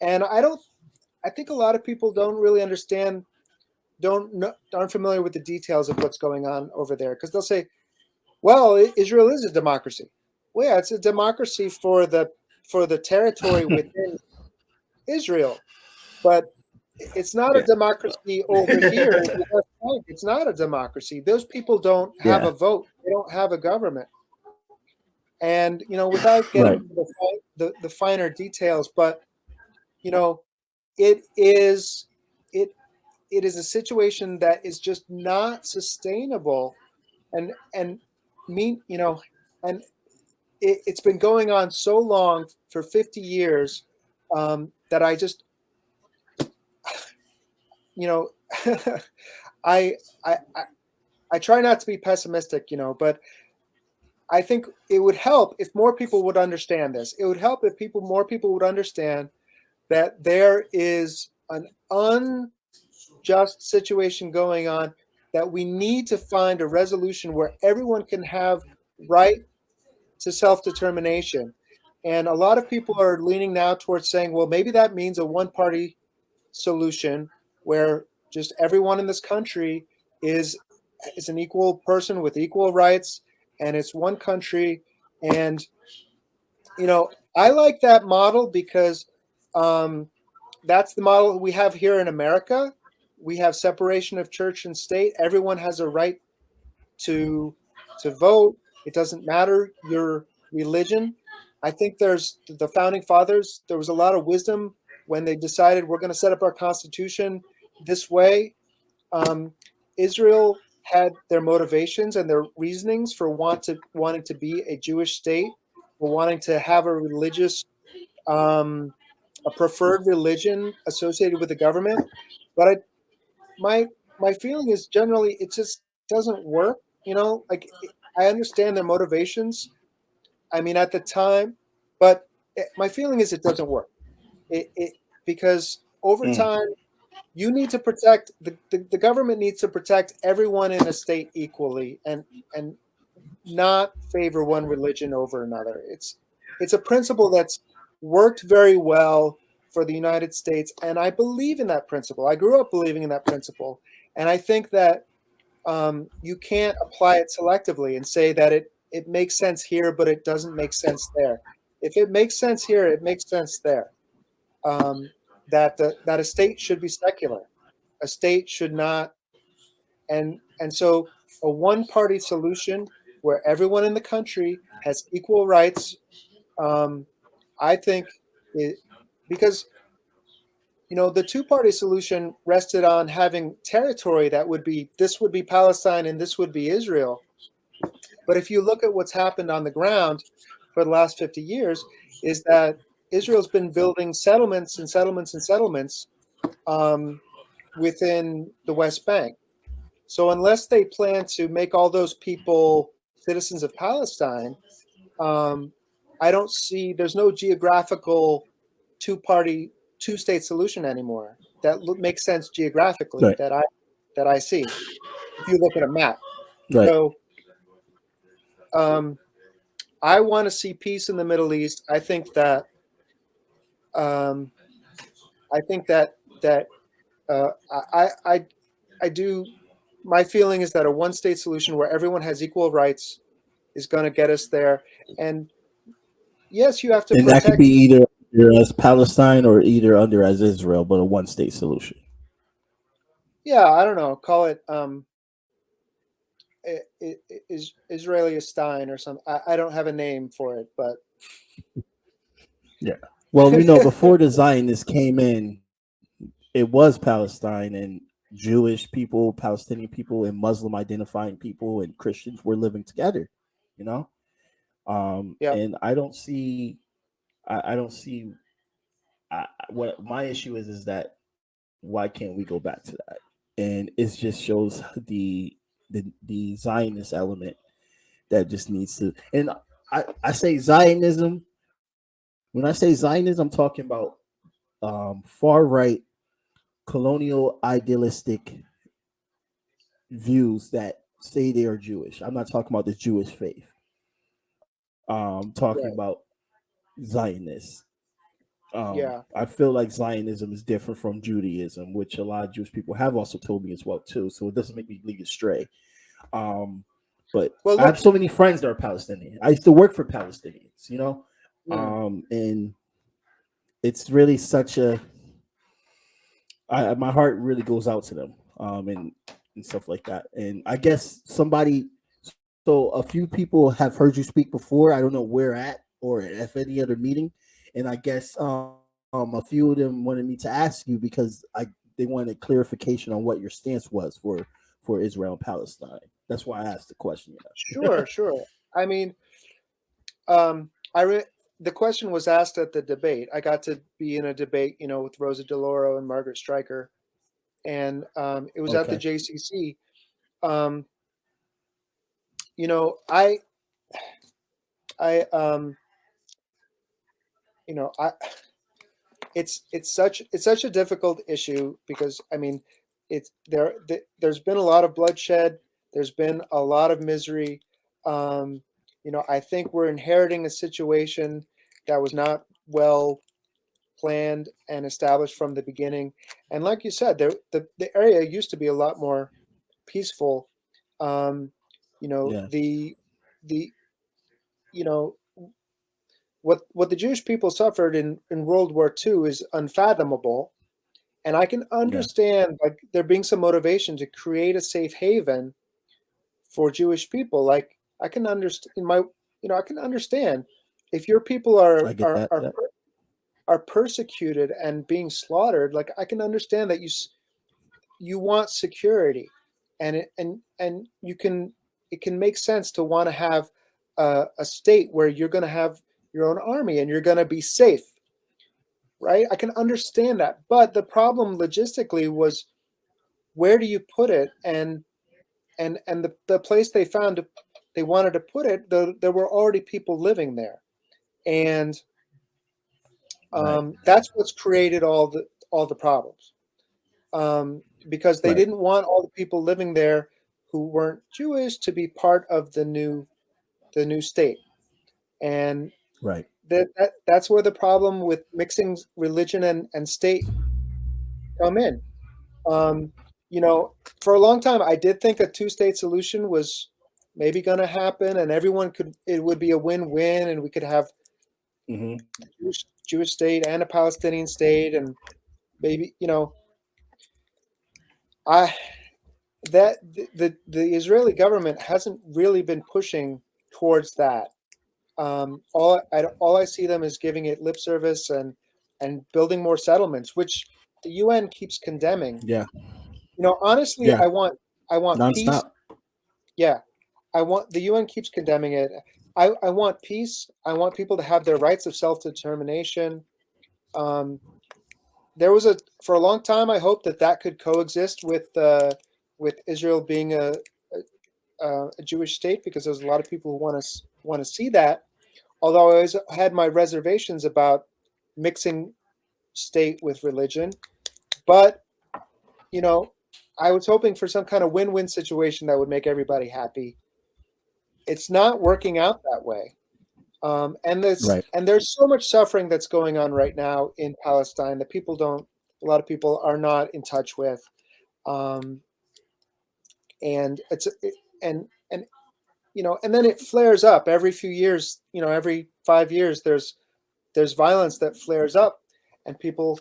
And I think a lot of people don't really understand, aren't familiar with the details of what's going on over there, because they'll say, well, Israel is a democracy. Well, yeah, it's a democracy for the territory within Israel, but it's not a democracy over here. It's not a democracy. Those people don't have a vote. They don't have a government. And without getting into the finer details, but it is a situation that is just not sustainable, and it's been going on so long, for 50 years, that you know, I, I, I, I try not to be pessimistic, you know, but I think it would help if more people would understand this. It would help if more people would understand that there is an unjust situation going on, that we need to find a resolution where everyone can have right to self-determination. And a lot of people are leaning now towards saying, well, maybe that means a one-party solution where just everyone in this country is an equal person with equal rights, and it's one country. And I like that model because that's the model we have here in America. We have separation of church and state. Everyone has a right to vote. It doesn't matter your religion. I think there's the founding fathers. There was a lot of wisdom when they decided we're going to set up our constitution this way. Israel had their motivations and their reasonings for wanting to be a Jewish state, for wanting to have a religious, a preferred religion associated with the government. But my feeling is generally it just doesn't work. Like I understand their motivations. I mean, at the time, but my feeling is it doesn't work. Because over time, you need to protect the government needs to protect everyone in a state equally, and not favor one religion over another. It's a principle that's worked very well for the United States, and I believe in that principle. I grew up believing in that principle, and I think that you can't apply it selectively and say that it makes sense here, but it doesn't make sense there. If it makes sense here, it makes sense there. That a state should be secular. A state should not, and so a one-party solution where everyone in the country has equal rights. I think because the two-party solution rested on having territory this would be Palestine and this would be Israel. But if you look at what's happened on the ground for the last 50 years, is that Israel's been building settlements and settlements and settlements within the West Bank. So unless they plan to make all those people citizens of Palestine, I don't see, there's no geographical two-state solution anymore that makes sense geographically, Right. that I see if you look at a map. Right. So I want to see peace in the Middle East. I think that I do. My feeling is that a one-state solution where everyone has equal rights is going to get us there. And yes, you have to And protect. that could be either as Palestine or either under as Israel, but a one-state solution. Yeah, I don't know. Call it Israeli-Stein or something. I don't have a name for it, but yeah. Well, before the Zionists came in, it was Palestine, and Jewish people, Palestinian people, and Muslim identifying people and Christians were living together. yeah. And I don't see. What my issue is that why can't we go back to that? And it just shows the Zionist element that just needs to. And I say Zionism. When I say Zionism, I'm talking about far right, colonial, idealistic views that say they are Jewish. I'm not talking about the Jewish faith. I'm talking about Zionists. I feel like Zionism is different from Judaism, which a lot of Jewish people have also told me as well too. So it doesn't make me lead astray. But I have so many friends that are Palestinian. I used to work for Palestinians, and it's really such a. My heart really goes out to them, and stuff like that. And I guess so a few people have heard you speak before. I don't know where at or at any other meeting, and I guess a few of them wanted me to ask you because they wanted clarification on what your stance was for Israel and Palestine. That's why I asked the question. Sure. I mean, the question was asked at the debate. I got to be in a debate, with Rosa DeLauro and Margaret Stryker, and it was at the Okay. JCC. You know, I you know, it's such a difficult issue because I mean, there's been a lot of bloodshed, there's been a lot of misery. You know, I think we're inheriting a situation that was not well planned and established from the beginning. And like you said, the area used to be a lot more peaceful. Um, you know, Yeah. the you know what the Jewish people suffered in World War II is unfathomable. And I can Yeah. understand like there being some motivation to create a safe haven for Jewish people. Like I can understand I can understand if your people I get that. Yeah. are persecuted and being slaughtered. Like I can understand that you want security, and it can make sense to want to have a state where you're going to have your own army and you're going to be safe, right? I can understand that, but the problem logistically was where do you put it, and the place they found they wanted to put it, there were already people living there, and Right. that's what's created all the problems. Because they Right. didn't want all the people living there who weren't Jewish to be part of the new state, and Right. that's where the problem with mixing religion and state come in. Um, you know, for a long time, I did think a two-state solution was maybe going to happen, and it would be a win-win, and we could have Hmm. Jewish state and a Palestinian state, and maybe I that the Israeli government hasn't really been pushing towards that. All I see them is giving it lip service and building more settlements, which the UN keeps condemning. Yeah. Honestly, Yeah. I want peace. Nonstop. Yeah, I want the UN keeps condemning it. I want peace. I want people to have their rights of self-determination. Um, there was for a long time, I hoped that could coexist with Israel being a Jewish state, because there's a lot of people who want to see that. Although I always had my reservations about mixing state with religion, but you know, I was hoping for some kind of win-win situation that would make everybody happy. It's not working out that way. Right. And there's so much suffering that's going on right now in Palestine that a lot of people are not in touch with. Um, and and and then it flares up every few years. Every 5 years, there's violence that flares up, and people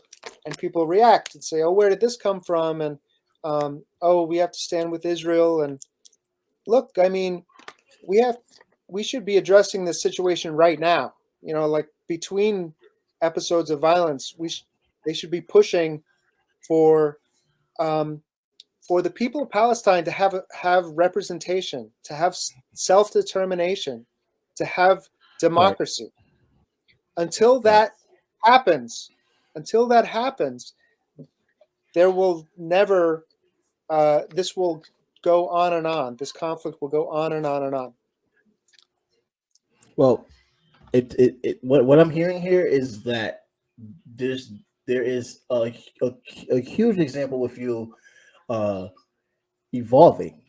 react and say, "Oh, where did this come from?" And "Oh, we have to stand with Israel." And look, I mean, we should be addressing this situation right now. Like between episodes of violence, they should be pushing for um, for the people of Palestine to have representation, to have self-determination, to have Right. democracy. Until Right. that happens, until that happens, there will never. This will go on and on. This conflict will go on and on and on. Well, what I'm hearing here is that there's there is a huge example with you uh evolving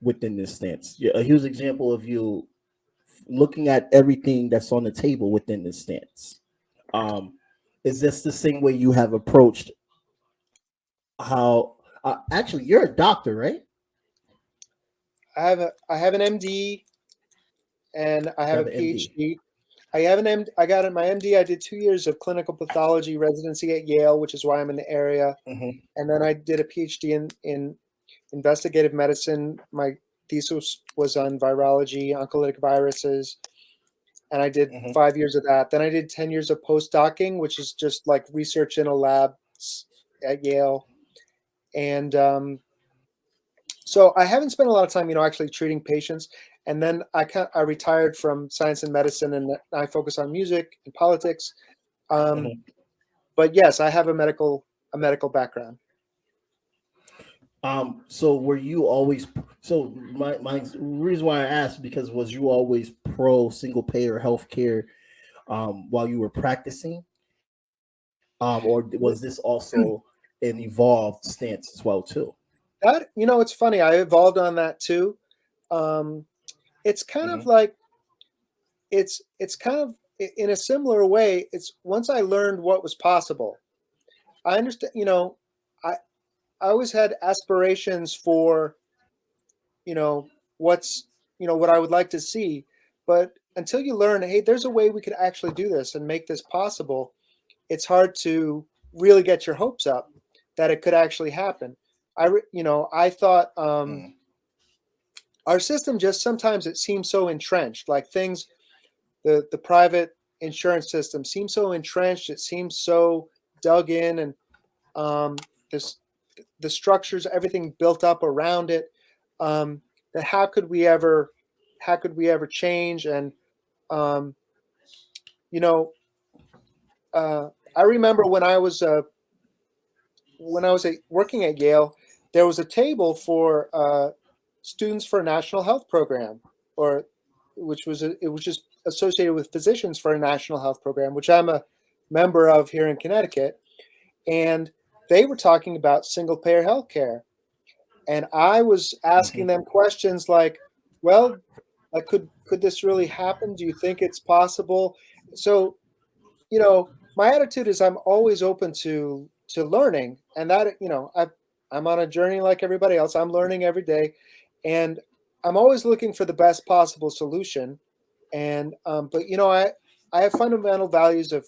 within this stance. Yeah, a huge example of you looking at everything that's on the table within this stance. Um, is this the same way you have approached how? Actually, you're a doctor, right? I have an MD and I You have a have an MD. PhD. I have an I got my MD. I did 2 years of clinical pathology residency at Yale, which is why I'm in the area. Hmm. And then I did a PhD in investigative medicine. My thesis was on virology, oncolytic viruses, and I did Hmm. 5 years of that. Then I did 10 years of postdocing, which is just like research in a lab at Yale. And so I haven't spent a lot of time, actually treating patients. And then I retired from science and medicine, and I focus on music and politics. Um, Hmm. but yes, I have a medical background. So were you always so my reason why I asked because was you always pro single payer healthcare while you were practicing, or was this also an evolved stance as well too? That, it's funny. I evolved on that too. Um, it's kind of Hmm. like it's kind of in a similar way. It's once I learned what was possible. I understand. I I always had aspirations for you know what's what I would like to see, but until you learn, hey, there's a way we could actually do this and make this possible, it's hard to really get your hopes up that it could actually happen. I thought our system just sometimes it seems so entrenched, like things, the private insurance system seems so entrenched, it seems so dug in, and this the structures, everything built up around it, um, that how could we ever change? And um, you know, I remember when I was working at Yale, there was a table for students for a national health program, or it was just associated with physicians for a national health program, which I'm a member of here in Connecticut, and they were talking about single payer healthcare, and I was Hmm. asking them questions like, "Well, could this really happen? Do you think it's possible?" So my attitude is I'm always open to learning, and that I'm on a journey like everybody else. I'm learning every day, and I'm always looking for the best possible solution. And but I have fundamental values of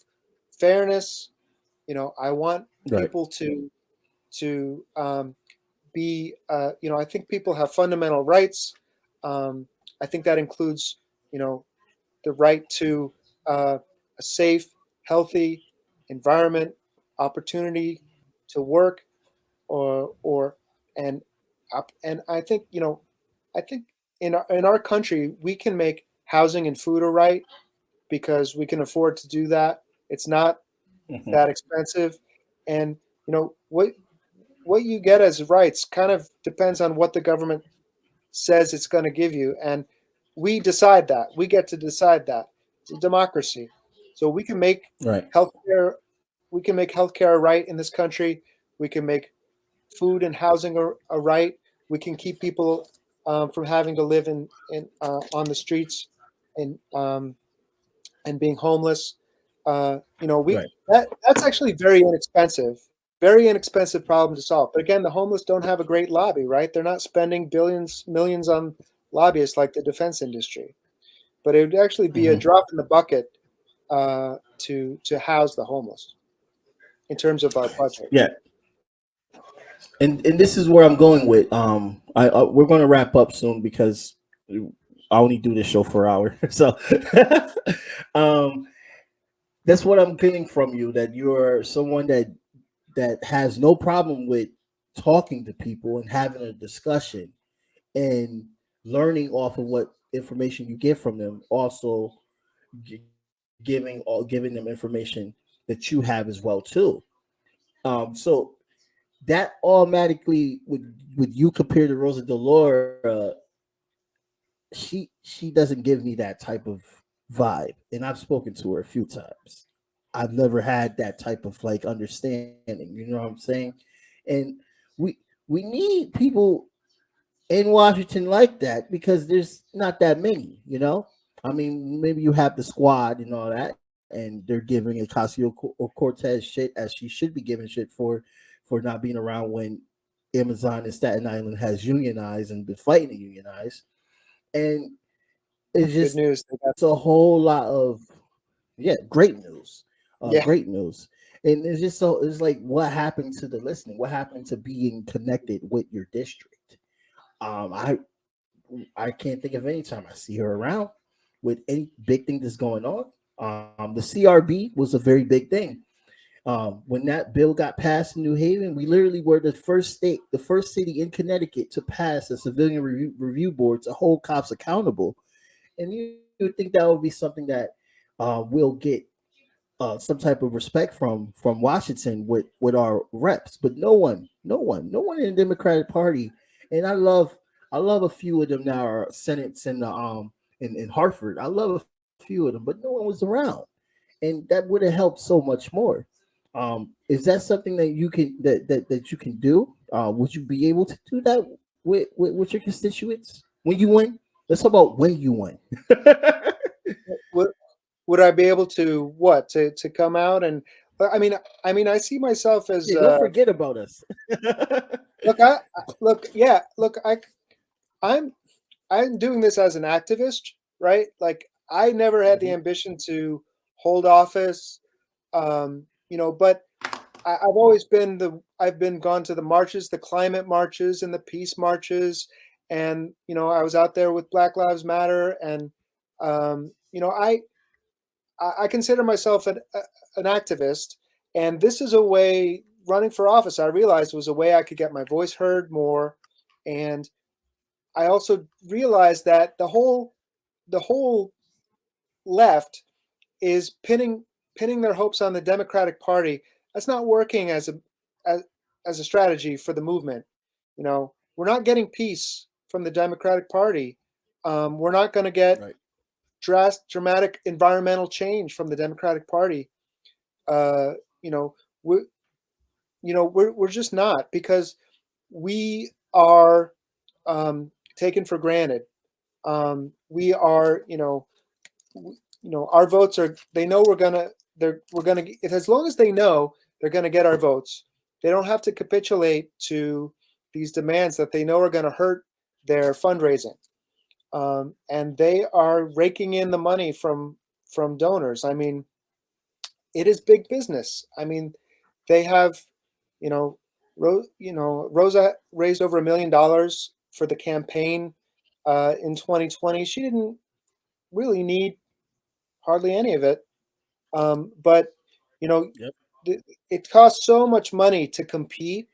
fairness. I want Right. people to be I think people have fundamental rights. Um, I think that includes you know the right to a safe, healthy environment, opportunity to work, or and and I think in our country we can make housing and food a right because we can afford to do that. It's not Hmm. that expensive, and what you get as rights kind of depends on what the government says it's going to give you, and we decide that. We get to decide that. It's a democracy, so Right. healthcare. We can make healthcare a right in this country. We can make food and housing a right. We can keep people from having to live in on the streets and and being homeless. We Right. that's actually very inexpensive problem to solve. But again, the homeless don't have a great lobby, right? They're not spending billions, millions on lobbyists like the defense industry. But it would actually be a Hmm. drop in the bucket to house the homeless in terms of our budget. Yeah. And this is where I'm going with. We're going to wrap up soon because I only do this show for an hour. So, um, that's what I'm getting from you. That you're someone that has no problem with talking to people and having a discussion and learning off of what information you get from them. Also, giving them information that you have as well too. So that automatically would you compare to Rosa DeLauro, she doesn't give me that type of vibe, and I've spoken to her a few times. I've never had that type of like understanding. You know what I'm saying? And we we need people in Washington like that because there's not that many. I mean, maybe you have the squad and all that, and they're giving Ocasio Cortez shit as she should be given shit for not being around when Amazon and Staten Island has unionized and been fighting to unionize. And it's Good just news. it's a whole lot of great news, Yeah, great news. And it's just so it's like what happened to the listening? What happened to being connected with your district? Um, I I can't think of any time I see her around with any big thing that's going on. The CRB was a very big thing. When that bill got passed in New Haven, we literally were the first city in Connecticut to pass a civilian review board to hold cops accountable. And you would think that would be something that will get some type of respect from Washington with our reps, but no one in the Democratic Party. And I love a few of them now are senates in the in Hartford. I love a few of them, but no one was around, and that would have helped so much more. Is that something that you can that you can do? Would you be able to do that with your constituents when you win? Let's talk about when you win. Would I be able to to come out and I see myself as Yeah, don't forget about us. look I look yeah look I'm I'm doing this as an activist, right? Like I never had the Mhm. ambition to hold office, but I've always been I've been gone to the marches, the climate marches and the peace marches, and I was out there with Black Lives Matter, and um, you know I I consider myself an activist, and this is a way. Running for office, I realized was a way I could get my voice heard more, and I also realized that the whole left is pinning their hopes on the Democratic Party. That's not working as, as a strategy for the movement. We're not getting peace from the Democratic Party. We're not going to get Right. dramatic environmental change from the Democratic Party. Uh, you know, we we're just not, because we are taken for granted. We are, our votes are. They know we're gonna. As long as they know they're gonna get our votes, they don't have to capitulate to these demands that they know are gonna hurt their fundraising. And they are raking in the money from donors. I mean, it is big business. I mean, they have, you know, Rosa raised over $1 million for the campaign in 2020. She didn't really need hardly any of it, but you know, Yep. it costs so much money to compete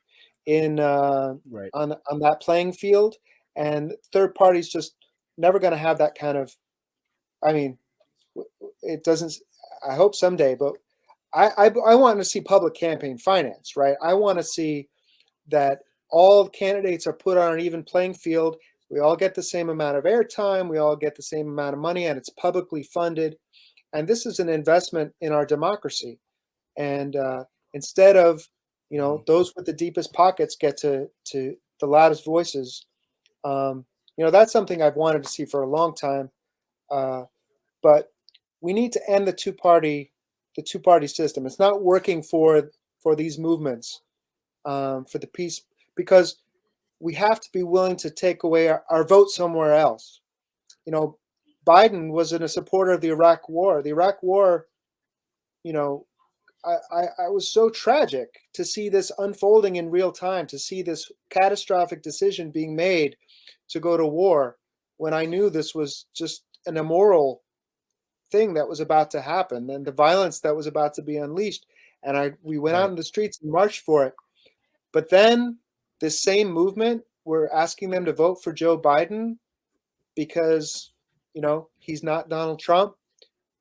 in Right. on that playing field, and third parties just never going to have that kind of. I mean, it doesn't. I hope someday, but I want to see public campaign finance, right? I want to see that all candidates are put on an even playing field. We all get the same amount of airtime. We all get the same amount of money, and it's publicly funded. And this is an investment in our democracy. And instead of Mhm. those with the deepest pockets get to the loudest voices, that's something I've wanted to see for a long time. But we need to end the two party system. It's not working for these movements, for the peace, because we have to be willing to take away our vote somewhere else. You know, Biden was a supporter of the Iraq War. The Iraq War, you know, I was so tragic to see this unfolding in real time, to see this catastrophic decision being made to go to war, when I knew this was just an immoral thing that was about to happen, and the violence that was about to be unleashed. And we went out Right. in the streets and marched for it. But then this same movement, we're asking them to vote for Joe Biden because, he's not Donald Trump.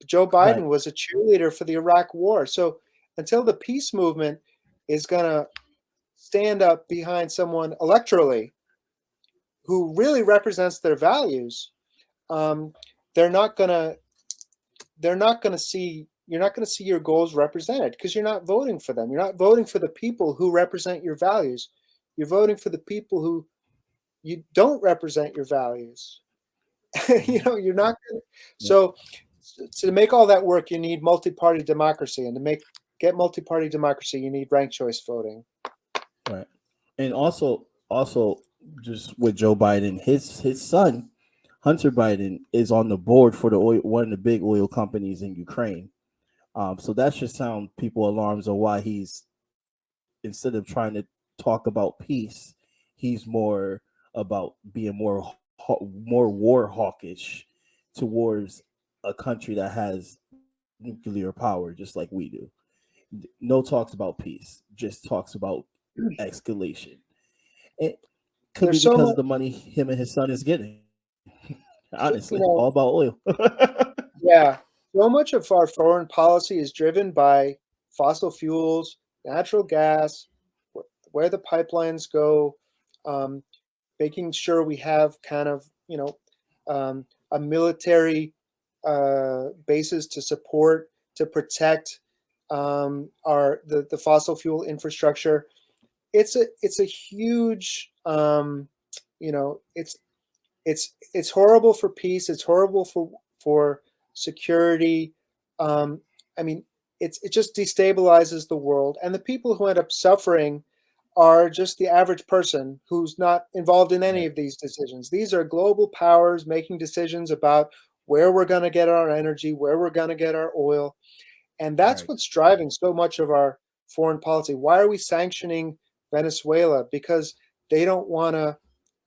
Joe Right. Biden was a cheerleader for the Iraq War. So until the peace movement is going to stand up behind someone electorally who really represents their values, um, they're not going to see you're not going to see your goals represented, because you're not voting for them. You're not voting for the people who represent your values. You're voting for the people who you don't represent your values. Mhm. You're not going to. Yep. So to make all that work, you need multi-party democracy, and to get multi-party democracy, you need ranked choice voting. Right. And also just with Joe Biden, his son Hunter Biden is on the board for the oil, one of the big oil companies in Ukraine. So that should sound people alarms on why he's, instead of trying to talk about peace, he's more about being more war hawkish towards a country that has nuclear power, just like we do. No talks about peace, just talks about escalation. It could be There's so because of much, the money him and his son is getting. Honestly, all you know, about oil. yeah. So much of our foreign policy is driven by fossil fuels, natural gas, where the pipelines go, um, making sure we have kind of, a military basis to support, to protect the fossil fuel infrastructure. It's a huge, you know, it's horrible for peace. It's horrible for security. Um, I mean, it just destabilizes the world, and the people who end up suffering are just the average person who's not involved in any Right. of these decisions. These are global powers making decisions about where we're going to get our energy, where we're going to get our oil, and that's Right. what's driving so much of our foreign policy. Why are we sanctioning Venezuela? Because they don't want to.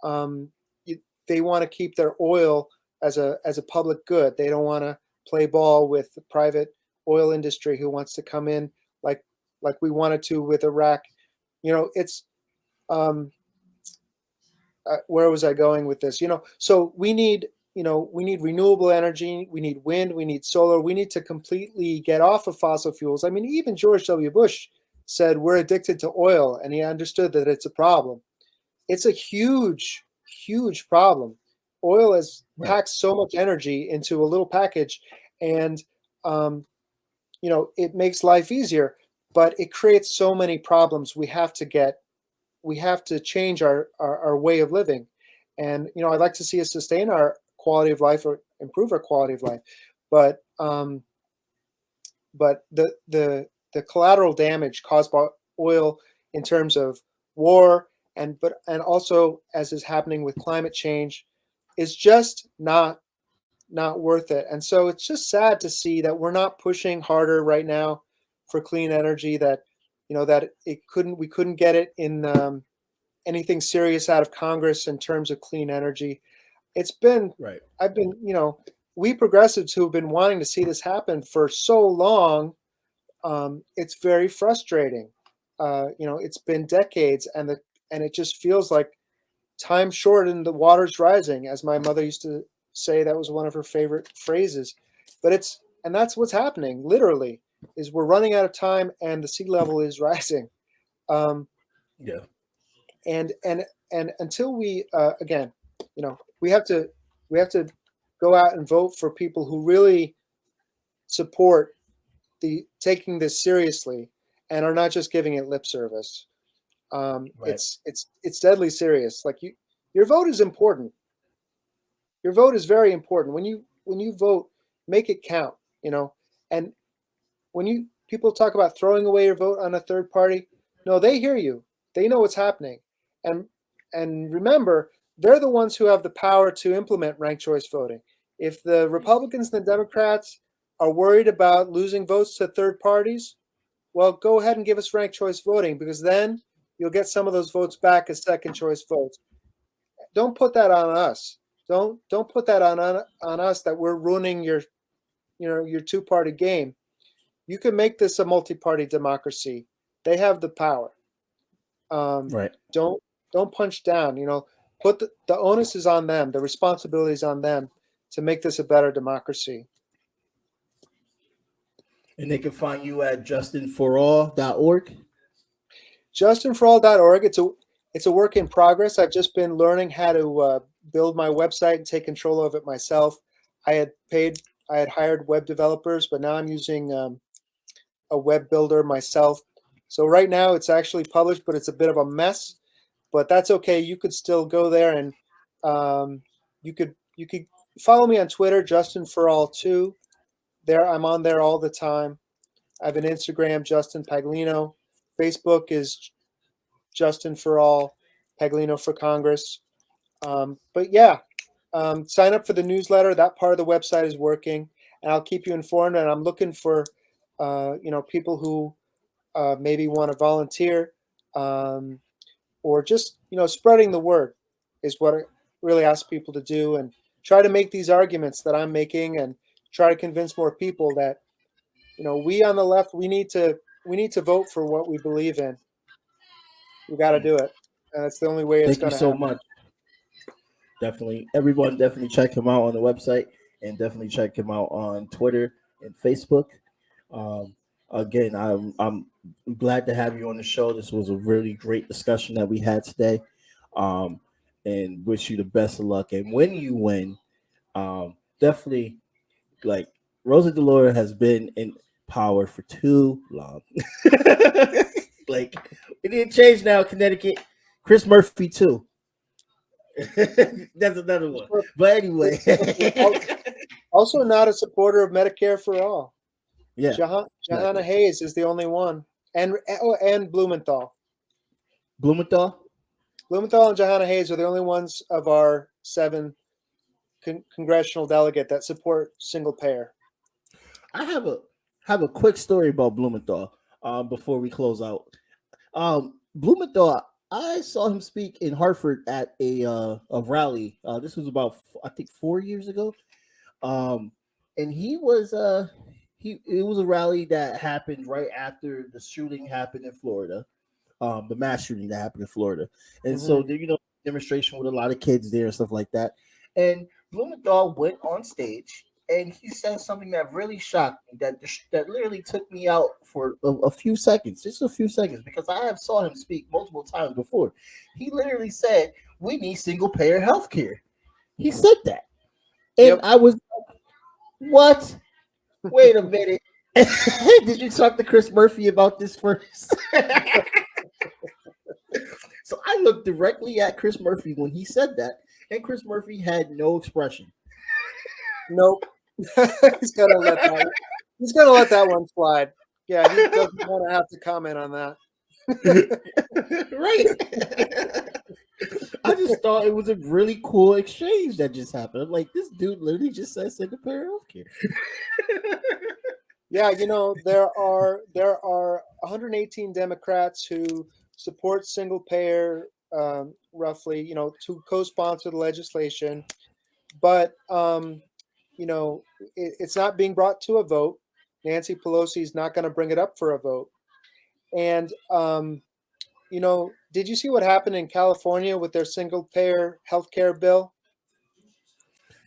Um, they want to keep their oil as a public good. They don't want to play ball with the private oil industry who wants to come in like we wanted to with Iraq. It's um, where was I going with this? So we need renewable energy, we need wind, we need solar, we need to completely get off of fossil fuels. I mean, even George W. Bush said we're addicted to oil, and he understood that it's a problem. It's a huge, huge problem. Oil has Right. packed so much energy into a little package, and um, it makes life easier, but it creates so many problems. We have to change our way of living. And I'd like to see us sustain our quality of life or improve our quality of life. But um, but the collateral damage caused by oil in terms of war and also as is happening with climate change is just not worth it. And so it's just sad to see that we're not pushing harder right now for clean energy, that we couldn't get it in anything serious out of Congress in terms of clean energy. It's been Right. I've been, we progressives who have been wanting to see this happen for so long, it's very frustrating. It's been decades, and it just feels like time's short and the water's rising, as my mother used to say. That was one of her favorite phrases. And that's what's happening. Literally, is we're running out of time, and the sea level is rising. Um, Yeah. and until we again, we have to go out and vote for people who really support the taking this seriously and are not just giving it lip service. Right. It's deadly serious. Like, your vote is important. Your vote is very important. When you vote, make it count. And when you people talk about throwing away your vote on a third party, no, they hear you. They know what's happening. And and remember, they're the ones who have the power to implement ranked choice voting. If the Republicans and the Democrats are worried about losing votes to third parties, well, go ahead and give us ranked choice voting, because then you'll get some of those votes back as second choice votes. Don't put that on us. Don't put that on us, that we're ruining your two-party game. You can make this a multi-party democracy. They have the power. Um, Right. don't punch down. Put the onus is on them. The responsibility is on them to make this a better democracy. And they can find you at justinforall.org. JustinForAll.org. It's a work in progress. I've just been learning how to build my website and take control of it myself. I had hired web developers, but now I'm using a web builder myself. So right now it's actually published, but it's a bit of a mess. But that's okay. You could still go there, and you could follow me on Twitter, JustinForAll2. I'm on there all the time. I have an Instagram, Justin Paglino. Facebook is Justin for All, Paglino for Congress. But yeah, sign up for the newsletter. That part of the website is working, and I'll keep you informed. And I'm looking for people who maybe want to volunteer, or just spreading the word is what I really ask people to do, and try to make these arguments that I'm making, and try to convince more people that we on the left, we need to vote for what we believe in. We got to do it, and that's the only way it's Thank you going to so happen. much. Definitely. Everyone definitely check him out on the website, and definitely check him out on Twitter. and Facebook. Again, I'm glad to have you on the show. This was a really great discussion that we had today, and wish you the best of luck. And when you win, definitely, like, Rosa DeLauro has been in power for too long. Like, it didn't change now, Connecticut. Chris Murphy too. That's another one. But anyway, also not a supporter of Medicare for All. Yeah, Johanna Hayes is the only one, and Blumenthal. Blumenthal and Johanna Hayes are the only ones of our 7 congressional delegate that support single payer. I have a quick story about Blumenthal before we close out. Blumenthal, I saw him speak in Hartford at a rally. This was about, I think, 4 years ago, and he was it was a rally that happened right after the shooting happened in Florida, the mass shooting that happened in Florida, and so demonstration with a lot of kids there and stuff like that. And Blumenthal went on stage and he said something that really shocked me, that literally took me out for a few seconds, just a few seconds, because I have saw him speak multiple times before. He literally said, "We need single payer health care." He said that. And I was like, what? Wait a minute. Did you talk to Chris Murphy about this first? So I looked directly at Chris Murphy when he said that, and Chris Murphy had no expression. Nope. He's gonna let that one slide. Yeah, he doesn't want to have to comment on that. Right. I just thought it was a really cool exchange that just happened. I'm like, this dude literally just said single payer healthcare. Yeah, there are 118 Democrats who support single payer, roughly, to co-sponsor the legislation, but it's not being brought to a vote. Nancy Pelosi is not going to bring it up for a vote. And, did you see what happened in California with their single payer healthcare bill?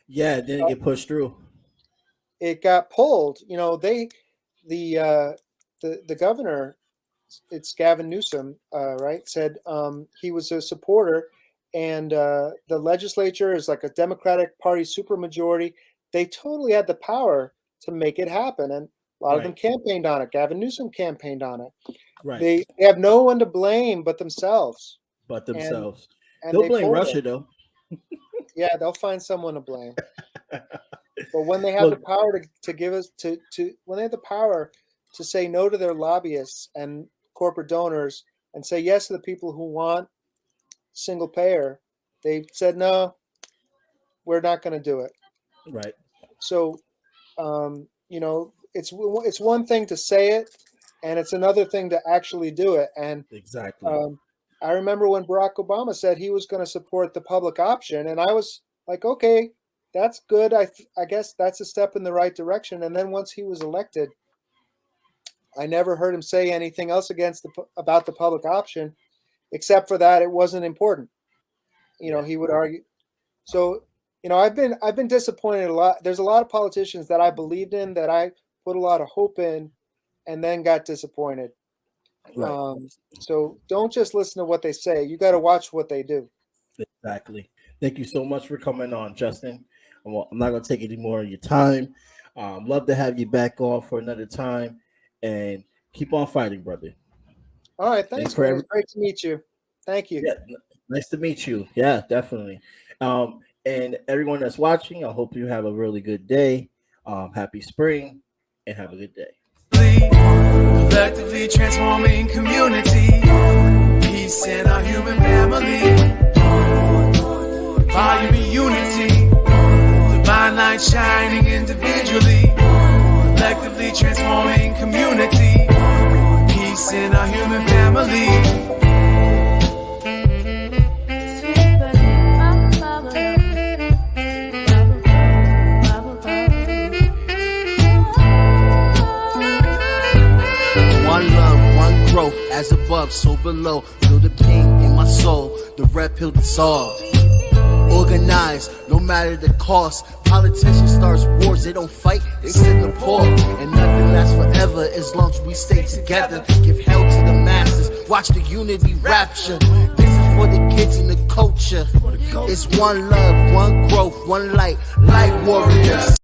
Yeah, it didn't get pushed through. It got pulled. The governor, it's Gavin Newsom, right, said he was a supporter, and the legislature is like a Democratic Party supermajority. They totally had the power to make it happen, and a lot of them campaigned on it. Gavin Newsom campaigned on it. Right. They have no one to blame but themselves. And they'll blame Russia, though. Yeah, they'll find someone to blame. But when they have the power to give us when they have the power to say no to their lobbyists and corporate donors and say yes to the people who want single payer, they said no, we're not going to do it. Right. So, it's one thing to say it, and it's another thing to actually do it. And exactly. I remember when Barack Obama said he was going to support the public option, and I was like, okay, that's good. I guess that's a step in the right direction. And then once he was elected, I never heard him say anything else about the public option, except for that it wasn't important. He would argue. So, I've been disappointed a lot. There's a lot of politicians that I believed in, that I put a lot of hope in, and then got disappointed. Right. So don't just listen to what they say. You got to watch what they do. Exactly. Thank you so much for coming on, Justin. I'm not going to take any more of your time. Love to have you back on for another time, and keep on fighting, brother. All right. Thanks for everything. Great to meet you. Thank you. Yeah, nice to meet you. Yeah, definitely. And everyone that's watching, I hope you have a really good day. Happy spring, and have a good day. Collectively transforming community, peace in our human family, volume and unity, divine light shining individually, collectively transforming community, peace in our human family. As above, so below. Feel the pain in my soul. The red pill dissolved. Organized, no matter matter the cost. Politicians starts wars, they don't fight, they sit in the poor. And nothing lasts forever as long as we stay together. Give hell to the masses, watch the unity rapture. This is for the kids and the culture. It's one love, one growth, one light, light warriors.